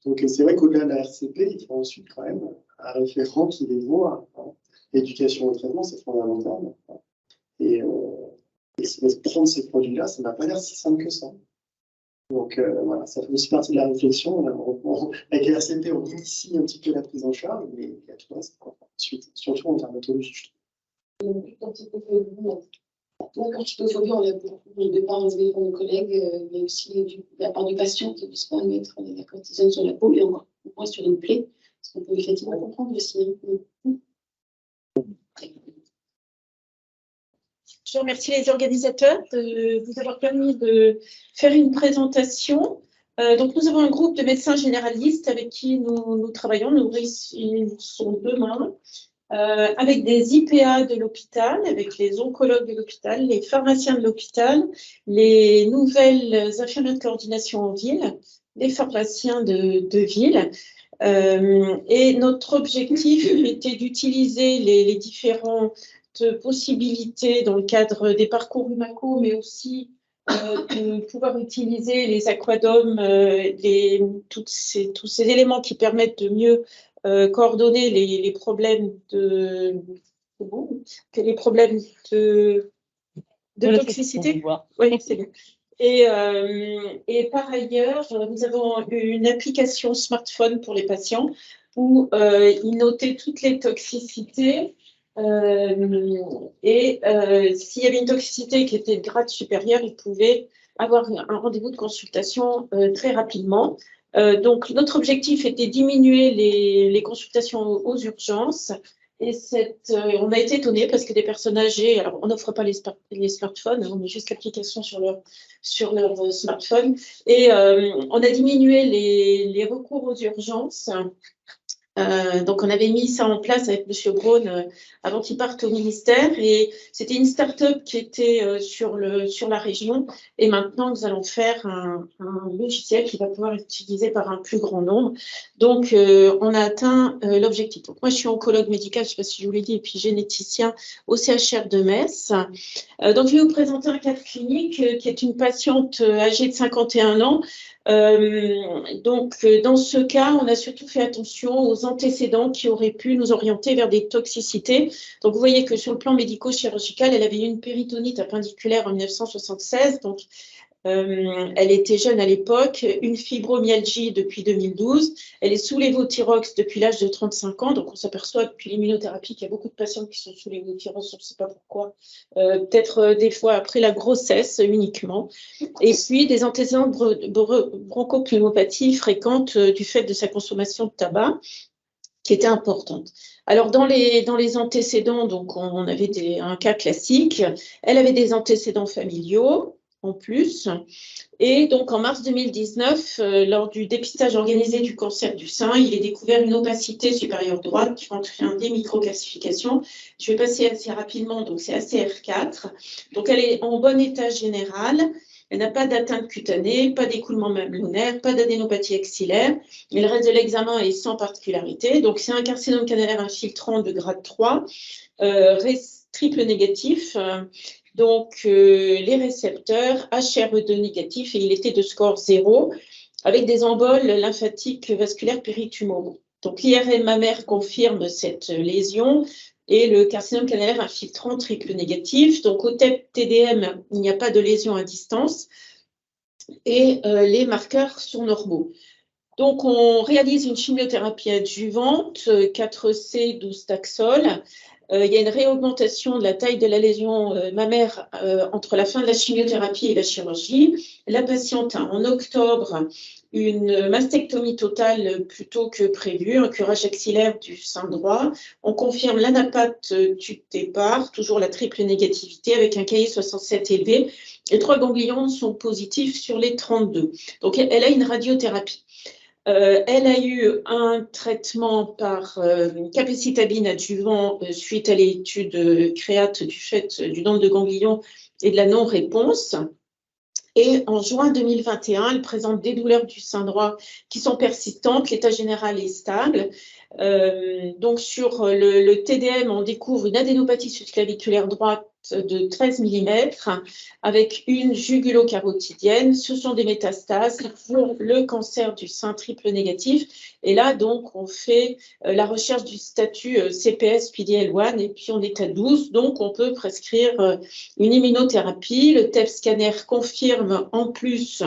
Speaker 2: Donc, c'est vrai qu'au-delà de la RCP, il faut ensuite quand même un référent qui les voit. Hein. L'éducation au traitement, c'est fondamental. Et prendre ces produits-là, ça n'a pas l'air si simple que ça. Donc voilà, ça fait aussi partie de la réflexion. Avec la RCP, on initie un petit peu la prise en charge, mais il y a tout le reste ensuite, surtout en dermatologie.
Speaker 5: La corticophobie, on a beaucoup de part élevée pour nos collègues, mais aussi la part du patient qui ne puisse pas mettre la cortisone sur la peau et encore moins sur une plaie, parce qu'on peut effectivement comprendre aussi.
Speaker 7: Je remercie les organisateurs de vous avoir permis de faire une présentation. Donc, nous avons un groupe de médecins généralistes avec qui nous travaillons. Ils sont demain avec des IPA de l'hôpital, avec les oncologues de l'hôpital, les pharmaciens de l'hôpital, les nouvelles infirmières de coordination en ville, les pharmaciens de ville. Et notre objectif était d'utiliser les différentes possibilités dans le cadre des parcours UMACO, mais aussi de pouvoir utiliser les aquadomes, tous ces éléments qui permettent de mieux coordonner les problèmes de toxicité. Oui, c'est bon. Et par ailleurs, nous avons une application smartphone pour les patients où ils notaient toutes les toxicités. S'il y avait une toxicité qui était de grade supérieur, ils pouvaient avoir un rendez-vous de consultation très rapidement. Donc, notre objectif était de diminuer les consultations aux urgences. Et on a été étonnés parce que des personnes âgées, alors on n'offre pas les smartphones, on met juste l'application sur leur smartphone. Et on a diminué les recours aux urgences Donc, on avait mis ça en place avec M. Braun avant qu'il parte au ministère. Et c'était une start-up qui était sur la région. Et maintenant, nous allons faire un logiciel qui va pouvoir être utilisé par un plus grand nombre. Donc, on a atteint l'objectif. Donc, moi, je suis oncologue médical, je ne sais pas si je vous l'ai dit, et puis généticien au CHR de Metz. Donc, je vais vous présenter un cas clinique qui est une patiente âgée de 51 ans. Dans ce cas, on a surtout fait attention aux antécédents qui auraient pu nous orienter vers des toxicités. Donc, vous voyez que sur le plan médico-chirurgical, elle avait eu une péritonite appendiculaire en 1976. Donc, elle était jeune à l'époque, une fibromyalgie depuis 2012. Elle est sous lévothyrox depuis l'âge de 35 ans. Donc, on s'aperçoit depuis l'immunothérapie qu'il y a beaucoup de patients qui sont sous lévothyrox, on ne sait pas pourquoi. Peut-être des fois après la grossesse uniquement. Et puis, des antécédents de bronchopneumopathie fréquentes du fait de sa consommation de tabac, qui était importante. Alors, dans les antécédents, donc, on avait un cas classique. Elle avait des antécédents familiaux en plus. Et donc, en mars 2019, lors du dépistage organisé du cancer du sein, il est découvert une opacité supérieure droite qui entraîne des microcalcifications. Je vais passer assez rapidement, donc c'est ACR4. Donc, elle est en bon état général. Elle n'a pas d'atteinte cutanée, pas d'écoulement mammaire, pas d'adénopathie axillaire. Et le reste de l'examen est sans particularité. Donc, c'est un carcinome canalaire infiltrant de grade 3, triple négatif. Donc, les récepteurs HRE2 négatifs, et il était de score 0, avec des emboles lymphatiques vasculaires péritumoraux. Donc, l'IRM mammaire confirme cette lésion et le carcinome canalaire infiltrant triple négatif. Donc, au TDM, il n'y a pas de lésion à distance et les marqueurs sont normaux. Donc, on réalise une chimiothérapie adjuvante, 4C, 12-taxol. Il y a une réaugmentation de la taille de la lésion mammaire entre la fin de la chimiothérapie et la chirurgie. La patiente a en octobre une mastectomie totale plutôt que prévu, un curage axillaire du sein droit. On confirme l'anapathe du départ, toujours la triple négativité avec un Ki-67 élevé. Les 3 ganglions sont positifs sur les 32. Donc, elle a une radiothérapie. Elle a eu un traitement par capecitabine adjuvant suite à l'étude créate du fait du nombre de ganglions et de la non-réponse. Et en juin 2021, elle présente des douleurs du sein droit qui sont persistantes. L'état général est stable. Donc, sur le TDM, on découvre une adénopathie subclaviculaire droite de 13 mm avec une jugulo-carotidienne. Ce sont des métastases pour le cancer du sein triple négatif. Et là, donc, on fait la recherche du statut CPS PDL1 et puis on est à 12. Donc, on peut prescrire une immunothérapie. Le TEP scanner confirme en plus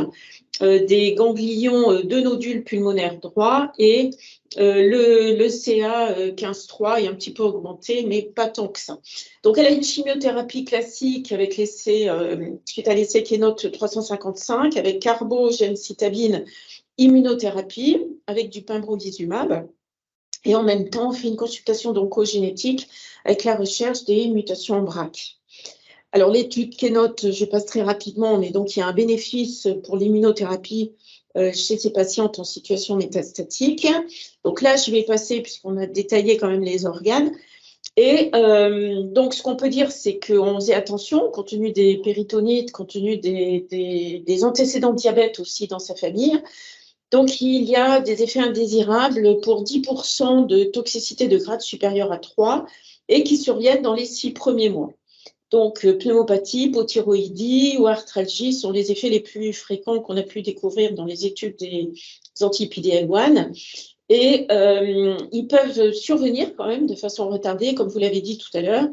Speaker 7: des ganglions de nodules pulmonaires droits et le CA 15.3 est un petit peu augmenté, mais pas tant que ça. Donc, elle a une chimiothérapie classique avec l'essai, suite à l'essai Keynote 355, avec carbogemcitabine immunothérapie, avec du pembrolizumab. Et en même temps, on fait une consultation d'oncogénétique avec la recherche des mutations en BRCA. Alors, l'étude Keynote, je passe très rapidement, mais donc il y a un bénéfice pour l'immunothérapie chez ces patientes en situation métastatique. Donc là, je vais passer, puisqu'on a détaillé quand même les organes. Et donc, ce qu'on peut dire, c'est qu'on faisait attention, compte tenu des péritonites, compte tenu des antécédents de diabète aussi dans sa famille. Donc, il y a des effets indésirables pour 10% de toxicité de grade supérieur à 3 et qui surviennent dans les 6 premiers mois. Donc, pneumopathie, hypothyroïdie ou arthralgie sont les effets les plus fréquents qu'on a pu découvrir dans les études des anti-PDL1. Et ils peuvent survenir quand même de façon retardée, comme vous l'avez dit tout à l'heure,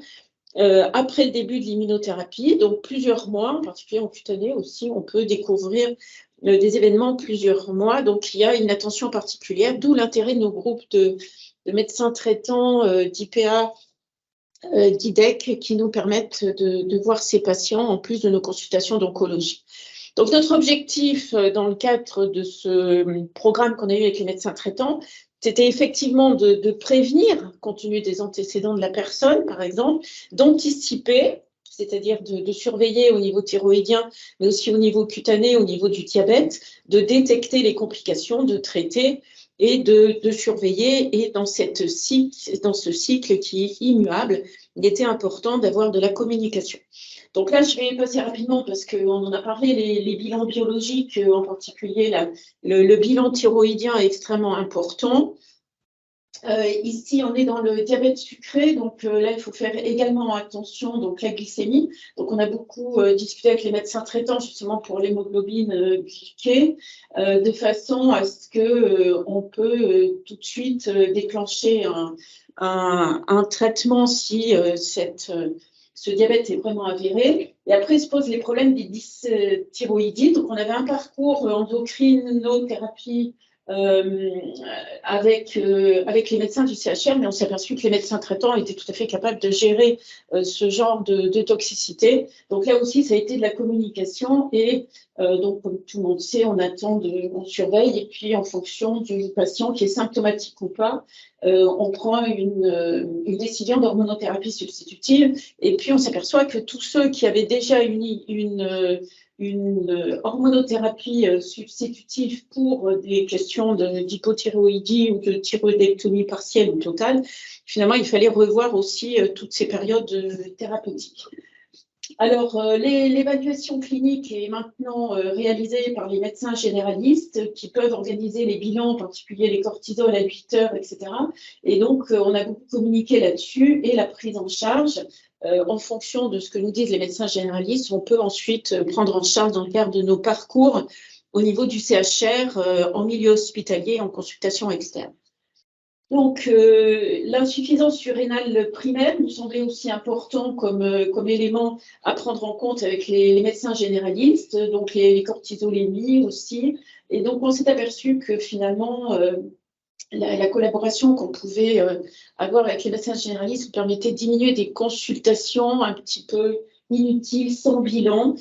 Speaker 7: après le début de l'immunothérapie. Donc, plusieurs mois, en particulier en cutané aussi, on peut découvrir des événements plusieurs mois. Donc, il y a une attention particulière, d'où l'intérêt de nos groupes de médecins traitants d'IPA, d'IDEC qui nous permettent de voir ces patients en plus de nos consultations d'oncologie. Donc, notre objectif dans le cadre de ce programme qu'on a eu avec les médecins traitants, c'était effectivement de prévenir, compte tenu des antécédents de la personne, par exemple, d'anticiper, c'est-à-dire de surveiller au niveau thyroïdien, mais aussi au niveau cutané, au niveau du diabète, de détecter les complications, de traiter et de surveiller. Et dans ce cycle qui est immuable, il était important d'avoir de la communication. Donc là, je vais passer rapidement parce qu'on en a parlé, les bilans biologiques, en particulier le bilan thyroïdien est extrêmement important. Ici, on est dans le diabète sucré, donc là, il faut faire également attention, donc la glycémie. Donc, on a beaucoup discuté avec les médecins traitants justement pour l'hémoglobine glyquée, de façon à ce que on peut tout de suite déclencher un traitement si ce diabète est vraiment avéré. Et après, se posent les problèmes des dysthyroïdies. Donc, on avait un parcours endocrinothérapie avec les médecins du CHR, mais on s'est aperçu que les médecins traitants étaient tout à fait capables de gérer ce genre de toxicité. Donc là aussi, ça a été de la communication et donc comme tout le monde sait, on surveille et puis en fonction du patient qui est symptomatique ou pas, on prend une décision d'hormonothérapie substitutive et puis on s'aperçoit que tous ceux qui avaient déjà une hormonothérapie substitutive pour des questions d'hypothyroïdie ou de thyroïdectomie partielle ou totale, finalement, il fallait revoir aussi toutes ces périodes thérapeutiques. Alors, l'évaluation clinique est maintenant réalisée par les médecins généralistes qui peuvent organiser les bilans, en particulier les cortisols à 8 heures, etc. Et donc, on a beaucoup communiqué là-dessus et la prise en charge. En fonction de ce que nous disent les médecins généralistes, on peut ensuite prendre en charge dans le cadre de nos parcours au niveau du CHR, en milieu hospitalier, en consultation externe. Donc, l'insuffisance surrénale primaire nous semblait aussi important comme élément à prendre en compte avec les médecins généralistes, donc les cortisolémies aussi. Et donc, on s'est aperçu que finalement, la collaboration qu'on pouvait avoir avec les médecins généralistes nous permettait de diminuer des consultations un petit peu inutiles, sans bilan,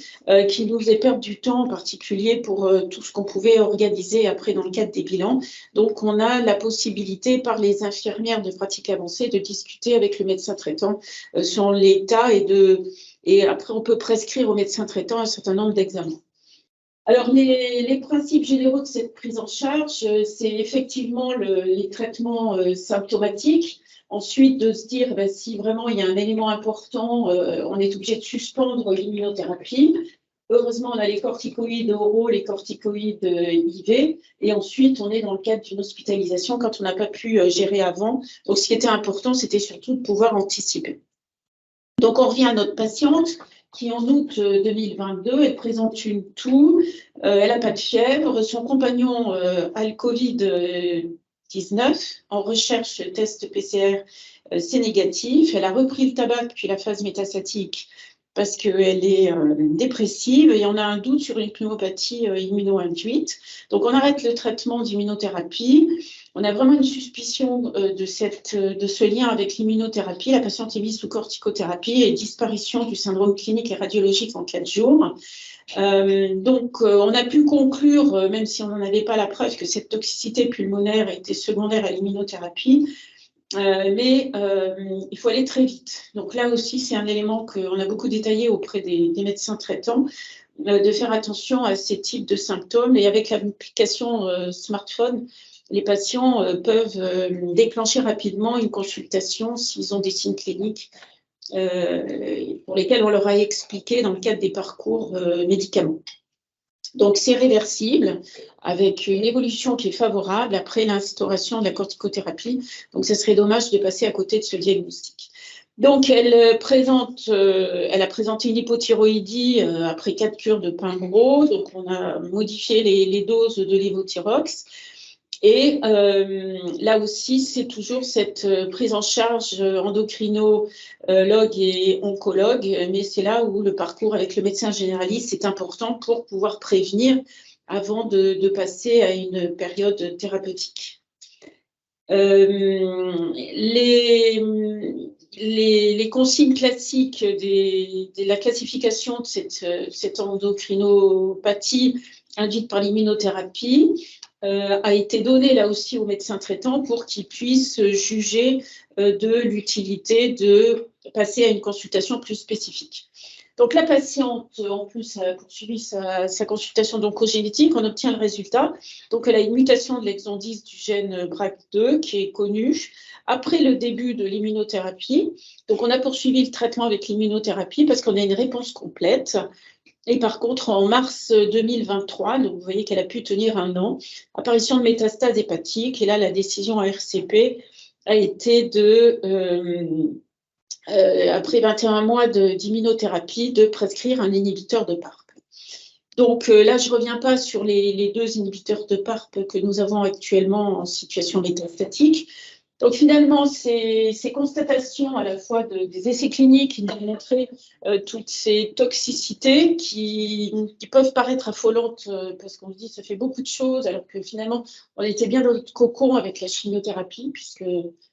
Speaker 7: qui nous faisaient perdre du temps, en particulier pour tout ce qu'on pouvait organiser après dans le cadre des bilans. Donc, on a la possibilité, par les infirmières de pratique avancée, de discuter avec le médecin traitant sur l'état et après, on peut prescrire au médecin traitant un certain nombre d'examens. Alors, les principes généraux de cette prise en charge, c'est effectivement les traitements symptomatiques. Ensuite, de se dire, si vraiment il y a un élément important, on est obligé de suspendre l'immunothérapie. Heureusement, on a les corticoïdes oraux, les corticoïdes IV. Et ensuite, on est dans le cadre d'une hospitalisation quand on n'a pas pu gérer avant. Donc, ce qui était important, c'était surtout de pouvoir anticiper. Donc, on revient à notre patiente qui, en août 2022, elle présente une toux, elle n'a pas de fièvre, son compagnon a le Covid-19, en recherche test PCR, c'est négatif, elle a repris le tabac depuis la phase métastatique parce qu'elle est dépressive et on a un doute sur une pneumopathie immuno-induite. Donc, on arrête le traitement d'immunothérapie. On a vraiment une suspicion de ce lien avec l'immunothérapie. La patiente est mise sous corticothérapie et disparition du syndrome clinique et radiologique en 4 jours. Donc, on a pu conclure, même si on n'en avait pas la preuve, que cette toxicité pulmonaire était secondaire à l'immunothérapie. Mais il faut aller très vite. Donc là aussi, c'est un élément qu'on a beaucoup détaillé auprès des médecins traitants, de faire attention à ces types de symptômes. Et avec l'application smartphone, les patients peuvent déclencher rapidement une consultation s'ils ont des signes cliniques pour lesquels on leur a expliqué dans le cadre des parcours médicaments. Donc, c'est réversible avec une évolution qui est favorable après l'instauration de la corticothérapie. Donc, ce serait dommage de passer à côté de ce diagnostic. Donc, elle a présenté une hypothyroïdie après 4 cures de pain gros. Donc, on a modifié les doses de lévothyrox. Et là aussi, c'est toujours cette prise en charge endocrinologue et oncologue, mais c'est là où le parcours avec le médecin généraliste est important pour pouvoir prévenir avant de passer à une période thérapeutique. Les consignes classiques de la classification de cette endocrinopathie induite par l'immunothérapie a été donné là aussi aux médecins traitants pour qu'ils puissent juger de l'utilité de passer à une consultation plus spécifique. Donc la patiente, en plus, a poursuivi sa consultation d'oncogénétique, on obtient le résultat. Donc elle a une mutation de l'exon 10 du gène BRCA2 qui est connue après le début de l'immunothérapie. Donc on a poursuivi le traitement avec l'immunothérapie parce qu'on a une réponse complète. Et par contre, en mars 2023, donc vous voyez qu'elle a pu tenir 1 an, apparition de métastases hépatiques. Et là, la décision RCP a été après 21 mois d'immunothérapie, de prescrire un inhibiteur de PARP. Donc là, je ne reviens pas sur les 2 inhibiteurs de PARP que nous avons actuellement en situation métastatique. Donc finalement, ces constatations à la fois des essais cliniques qui nous ont montré toutes ces toxicités qui peuvent paraître affolantes parce qu'on se dit ça fait beaucoup de choses, alors que finalement, on était bien dans notre cocon avec la chimiothérapie, puisque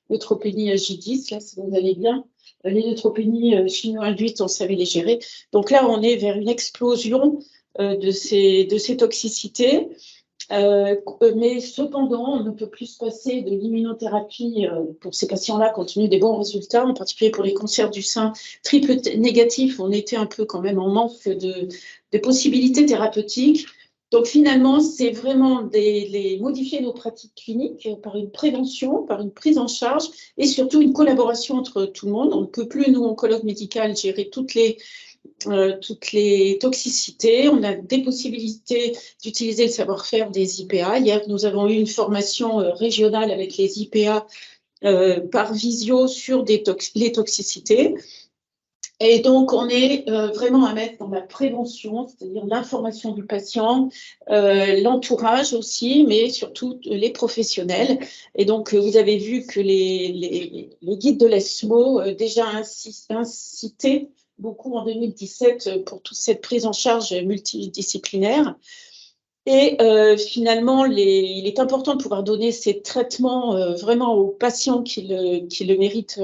Speaker 7: neutropénie J10, là, si vous allez bien, les neutropénies chimio-induites, on savait les gérer. Donc là, on est vers une explosion de ces toxicités. Mais cependant, on ne peut plus se passer de l'immunothérapie pour ces patients-là, compte tenu des bons résultats, en particulier pour les cancers du sein triple négatifs. On était un peu quand même en manque de possibilités thérapeutiques. Donc finalement, c'est vraiment modifier nos pratiques cliniques par une prévention, par une prise en charge et surtout une collaboration entre tout le monde. On ne peut plus, nous, oncologues médicaux, gérer toutes les toxicités. On a des possibilités d'utiliser le savoir-faire des IPA. Hier, nous avons eu une formation régionale avec les IPA par visio sur les toxicités. Et donc, on est vraiment à mettre dans la prévention, c'est-à-dire l'information du patient, l'entourage aussi, mais surtout les professionnels. Et donc, vous avez vu que les guides de l'ESMO déjà incitaient beaucoup en 2017 pour toute cette prise en charge multidisciplinaire. Et finalement, il est important de pouvoir donner ces traitements vraiment aux patients qui le méritent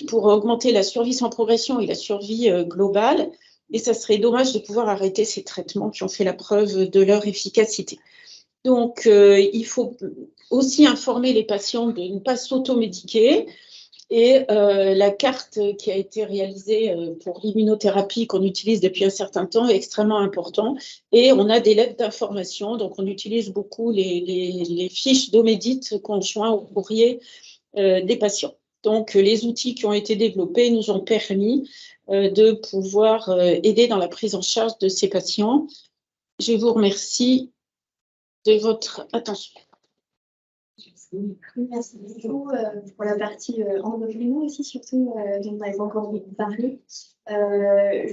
Speaker 7: pour augmenter la survie sans progression et la survie globale. Et ça serait dommage de pouvoir arrêter ces traitements qui ont fait la preuve de leur efficacité. Donc, il faut aussi informer les patients de ne pas s'automédiquer. Et la carte qui a été réalisée pour l'immunothérapie qu'on utilise depuis un certain temps est extrêmement importante. Et on a des lettres d'information, donc on utilise beaucoup les fiches d'Omédite qu'on joint au courrier des patients. Donc les outils qui ont été développés nous ont permis de pouvoir aider dans la prise en charge de ces patients. Je vous remercie de votre attention.
Speaker 3: Merci beaucoup pour la partie endocrino aussi, surtout, dont on n'avait pas encore parlé.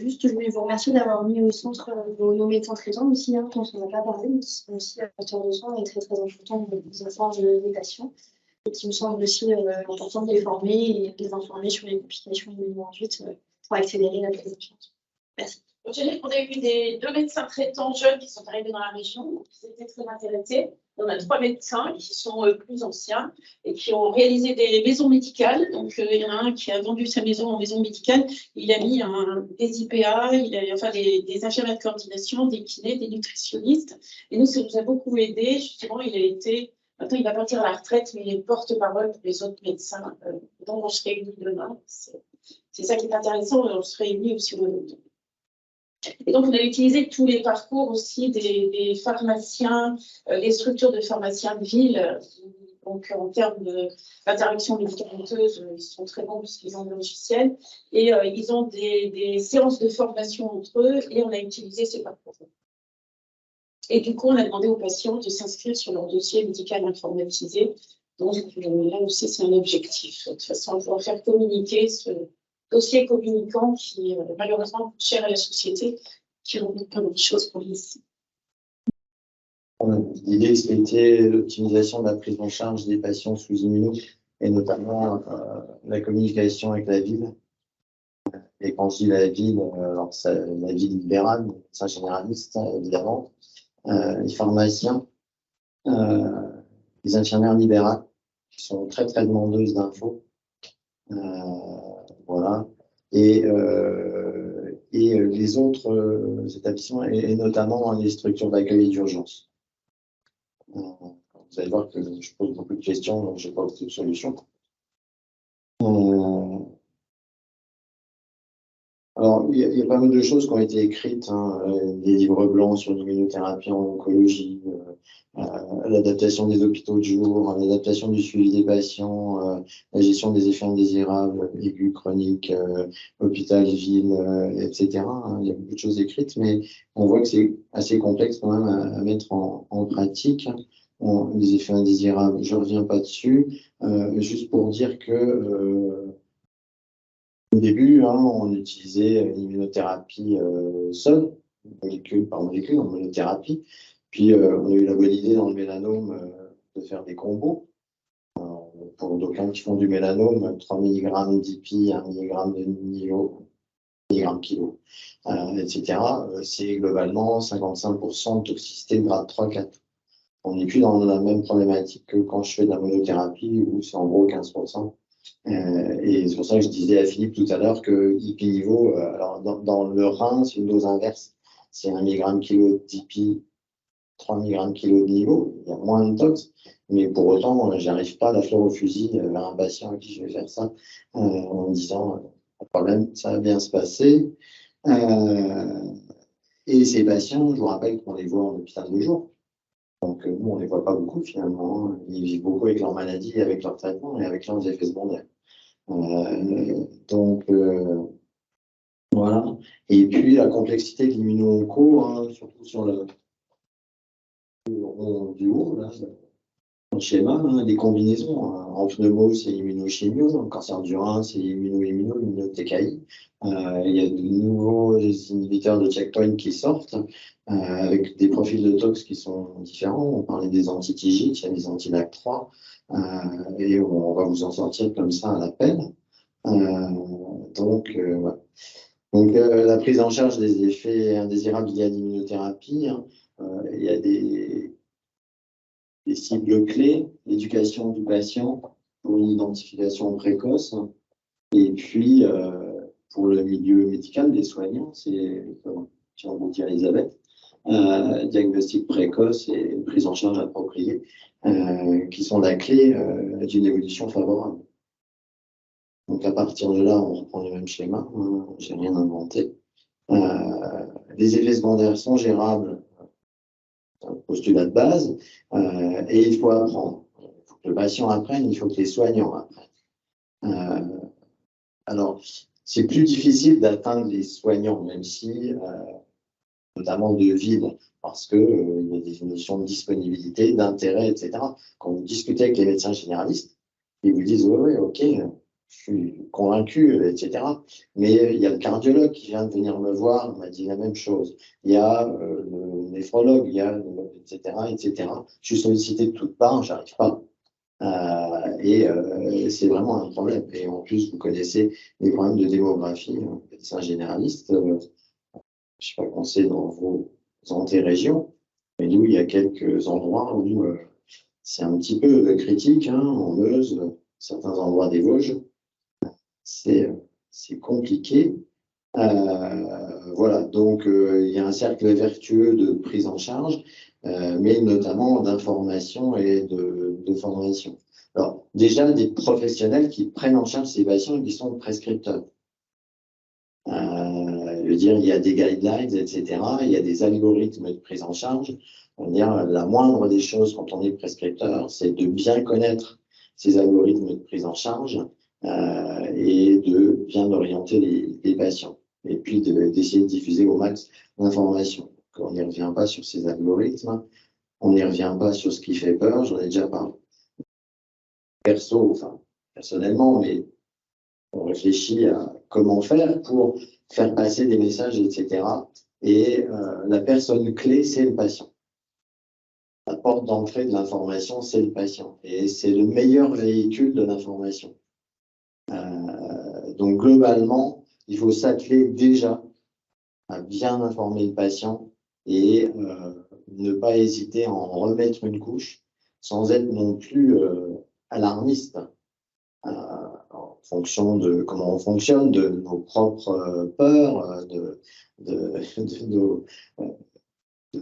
Speaker 3: Juste, je voulais vous remercier d'avoir mis au centre nos médecins traitants aussi, hein, dont on n'a pas parlé, mais qui sont aussi porteurs de soins et très très importants pour les enfants des patients. Et qui me semble aussi important de les former et de les informer sur les complications immuno-induites pour accélérer la prise en charge. Merci.
Speaker 7: Donc, je dirais qu'on a eu 2 médecins traitants jeunes qui sont arrivés dans la région, qui étaient très intéressés. On a 3 médecins qui sont plus anciens et qui ont réalisé des maisons médicales. Donc, il y en a un qui a vendu sa maison en maison médicale. Il a mis des IPA, des infirmières de coordination, des kinés, des nutritionnistes. Et nous, ça nous a beaucoup aidé. Justement, maintenant, il va partir à la retraite, mais il est porte-parole pour les autres médecins dont on se réunit demain. C'est ça qui est intéressant. On se réunit aussi au même temps. Et donc, on a utilisé tous les parcours aussi des pharmaciens, les structures de pharmaciens de ville. Donc, en termes d'interaction médicamenteuse, ils sont très bons parce qu'ils ont le logiciel. Et ils ont des séances de formation entre eux et on a utilisé ces parcours. Et du coup, on a demandé aux patients de s'inscrire sur leur dossier médical informatisé. Donc, là aussi, c'est un objectif. De toute façon, pouvoir faire communiquer ce dossier communicant qui, malheureusement, coûte cher à la société, qui remonte pas beaucoup de choses pour l'INSEE.
Speaker 1: L'idée, c'était l'optimisation de la prise en charge des patients sous immuno et notamment la communication avec la ville. Et quand je dis la ville, alors la ville libérale, c'est un généraliste, évidemment, les pharmaciens, les infirmières libérales, qui sont très très demandeuses d'infos. Voilà. Et les autres établissements, et notamment les structures d'accueil et d'urgence. Vous allez voir que je pose beaucoup de questions, donc je n'ai pas beaucoup de solutions. Alors, Alors, il y a pas mal de choses qui ont été écrites, hein, des livres blancs sur l'immunothérapie en oncologie, l'adaptation des hôpitaux de jour, l'adaptation du suivi des patients, la gestion des effets indésirables, aigus, chroniques, hôpital, ville, etc. Hein. Il y a beaucoup de choses écrites, mais on voit que c'est assez complexe quand même à mettre en pratique. Les effets indésirables, je ne reviens pas dessus, juste pour dire que au début, hein, on utilisait l'immunothérapie seule, molécule par molécule, en monothérapie. Puis, on a eu la bonne idée dans le mélanome de faire des combos. Pour d'aucuns qui font du mélanome, 3 mg d'IPI, 1 mg de Nilo, mg kilo, etc. C'est globalement 55% de toxicité de grade 3-4. On n'est plus dans la même problématique que quand je fais de la monothérapie, où c'est en gros 15%. Et c'est pour ça que je disais à Philippe tout à l'heure que IPI niveau, alors dans le rein, c'est une dose inverse. C'est 1 mg kilo d'IPI, 3 mg kilo de niveau, il y a moins de tox, mais pour autant, j'arrive pas à la fleur au fusil vers un patient à qui je vais faire ça en me disant, pas de problème, ça va bien se passer. Et ces patients, je vous rappelle qu'on les voit en hôpital de jour. Donc, nous, on ne les voit pas beaucoup finalement, hein. Ils vivent beaucoup avec leur maladie, avec leur traitement et avec leurs effets secondaires. Donc, voilà. Et puis, la complexité de l'immuno-onco, hein, surtout sur le rond du haut, là, dans le schéma, hein, les combinaisons. Hein. En pneumo, c'est immunochimio. En cancer du rein, c'est immuno-TKI. Il y a de nouveaux inhibiteurs de checkpoint qui sortent. Avec des profils de tox qui sont différents. On parlait des anti-TIGIT, il y a des anti-LAC3, et on va vous en sortir comme ça à l'appel. Donc, ouais. Donc la prise en charge des effets indésirables liés à l'immunothérapie, hein, il y a des cibles clés, l'éducation du patient pour une identification précoce, et puis pour le milieu médical des soignants, c'est, comme vient de dire Elisabeth, diagnostic précoce et prise en charge appropriée, qui sont la clé d'une évolution favorable. Donc à partir de là, on reprend le même schéma, hein, j'ai rien inventé. Les effets secondaires sont gérables, c'est un postulat de base, et il faut apprendre. Il faut que le patient apprenne, il faut que les soignants apprennent. Alors, c'est plus difficile d'atteindre les soignants, même si notamment de vide, parce qu'il y a des notions de disponibilité, d'intérêt, etc. Quand vous discutez avec les médecins généralistes, ils vous disent oui, ok, je suis convaincu, etc. Mais il y a le cardiologue qui vient de venir me voir, il m'a dit la même chose. Il y a le néphrologue, il y a etc., etc. Je suis sollicité de toutes parts, j'arrive pas. Et c'est vraiment un problème. Et en plus, vous connaissez les problèmes de démographie, médecins généralistes. Je ne sais pas quand c'est dans vos régions, mais nous, il y a quelques endroits où c'est un petit peu critique, hein, en Meuse, certains endroits des Vosges, c'est compliqué. Voilà, donc il y a un cercle vertueux de prise en charge, mais notamment d'information et de formation. Alors, déjà, des professionnels qui prennent en charge ces patients et qui sont prescripteurs. Je veux dire, il y a des guidelines, etc. Il y a des algorithmes de prise en charge. On va dire, la moindre des choses quand on est prescripteur, c'est de bien connaître ces algorithmes de prise en charge et de bien orienter les patients. Et puis d'essayer de diffuser au max l'information. On n'y revient pas sur ces algorithmes, on n'y revient pas sur ce qui fait peur, j'en ai déjà parlé. Personnellement, mais on réfléchit à comment faire pour faire passer des messages, etc. Et la personne clé, c'est le patient. La porte d'entrée de l'information, c'est le patient. Et c'est le meilleur véhicule de l'information. Donc, globalement, il faut s'atteler déjà à bien informer le patient et ne pas hésiter à en remettre une couche sans être non plus alarmiste. En fonction de comment on fonctionne, de nos propres peurs, de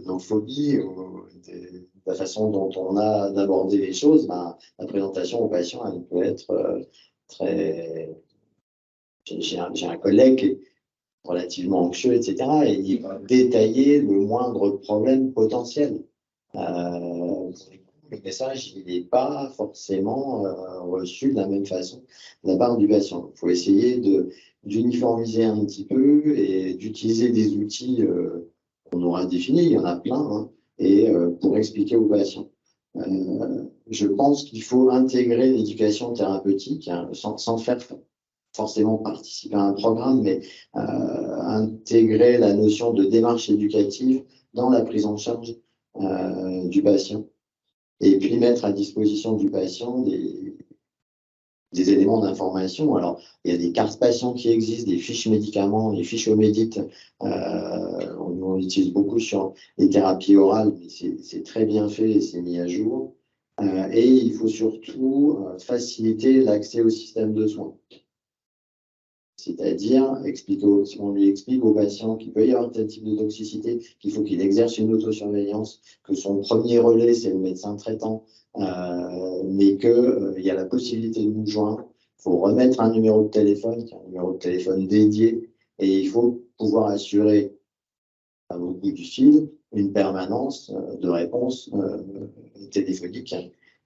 Speaker 1: nos phobies, ou de la façon dont on a d'aborder les choses, ben, la présentation au patient, elle peut être très... J'ai un collègue relativement anxieux, etc. Et il va détailler le moindre problème potentiel. Le message, il n'est pas forcément reçu de la même façon de la part du patient. Il faut essayer d'uniformiser un petit peu et d'utiliser des outils qu'on aura définis, il y en a plein, hein, et pour expliquer aux patients. Je pense qu'il faut intégrer l'éducation thérapeutique, hein, sans faire forcément participer à un programme, mais intégrer la notion de démarche éducative dans la prise en charge du patient. Et puis mettre à disposition du patient des éléments d'information. Alors, il y a des cartes patients qui existent, des fiches médicaments, les fiches Omédit. On utilise beaucoup sur les thérapies orales, mais c'est très bien fait et c'est mis à jour. Et il faut surtout faciliter l'accès au système de soins. C'est-à-dire, on lui explique au patient qu'il peut y avoir tel type de toxicité, qu'il faut qu'il exerce une autosurveillance, que son premier relais, c'est le médecin traitant, mais qu'il y a la possibilité de nous joindre. Il faut remettre un numéro de téléphone, qui est un numéro de téléphone dédié, et il faut pouvoir assurer à l'autre bout du fil une permanence de réponse téléphonique.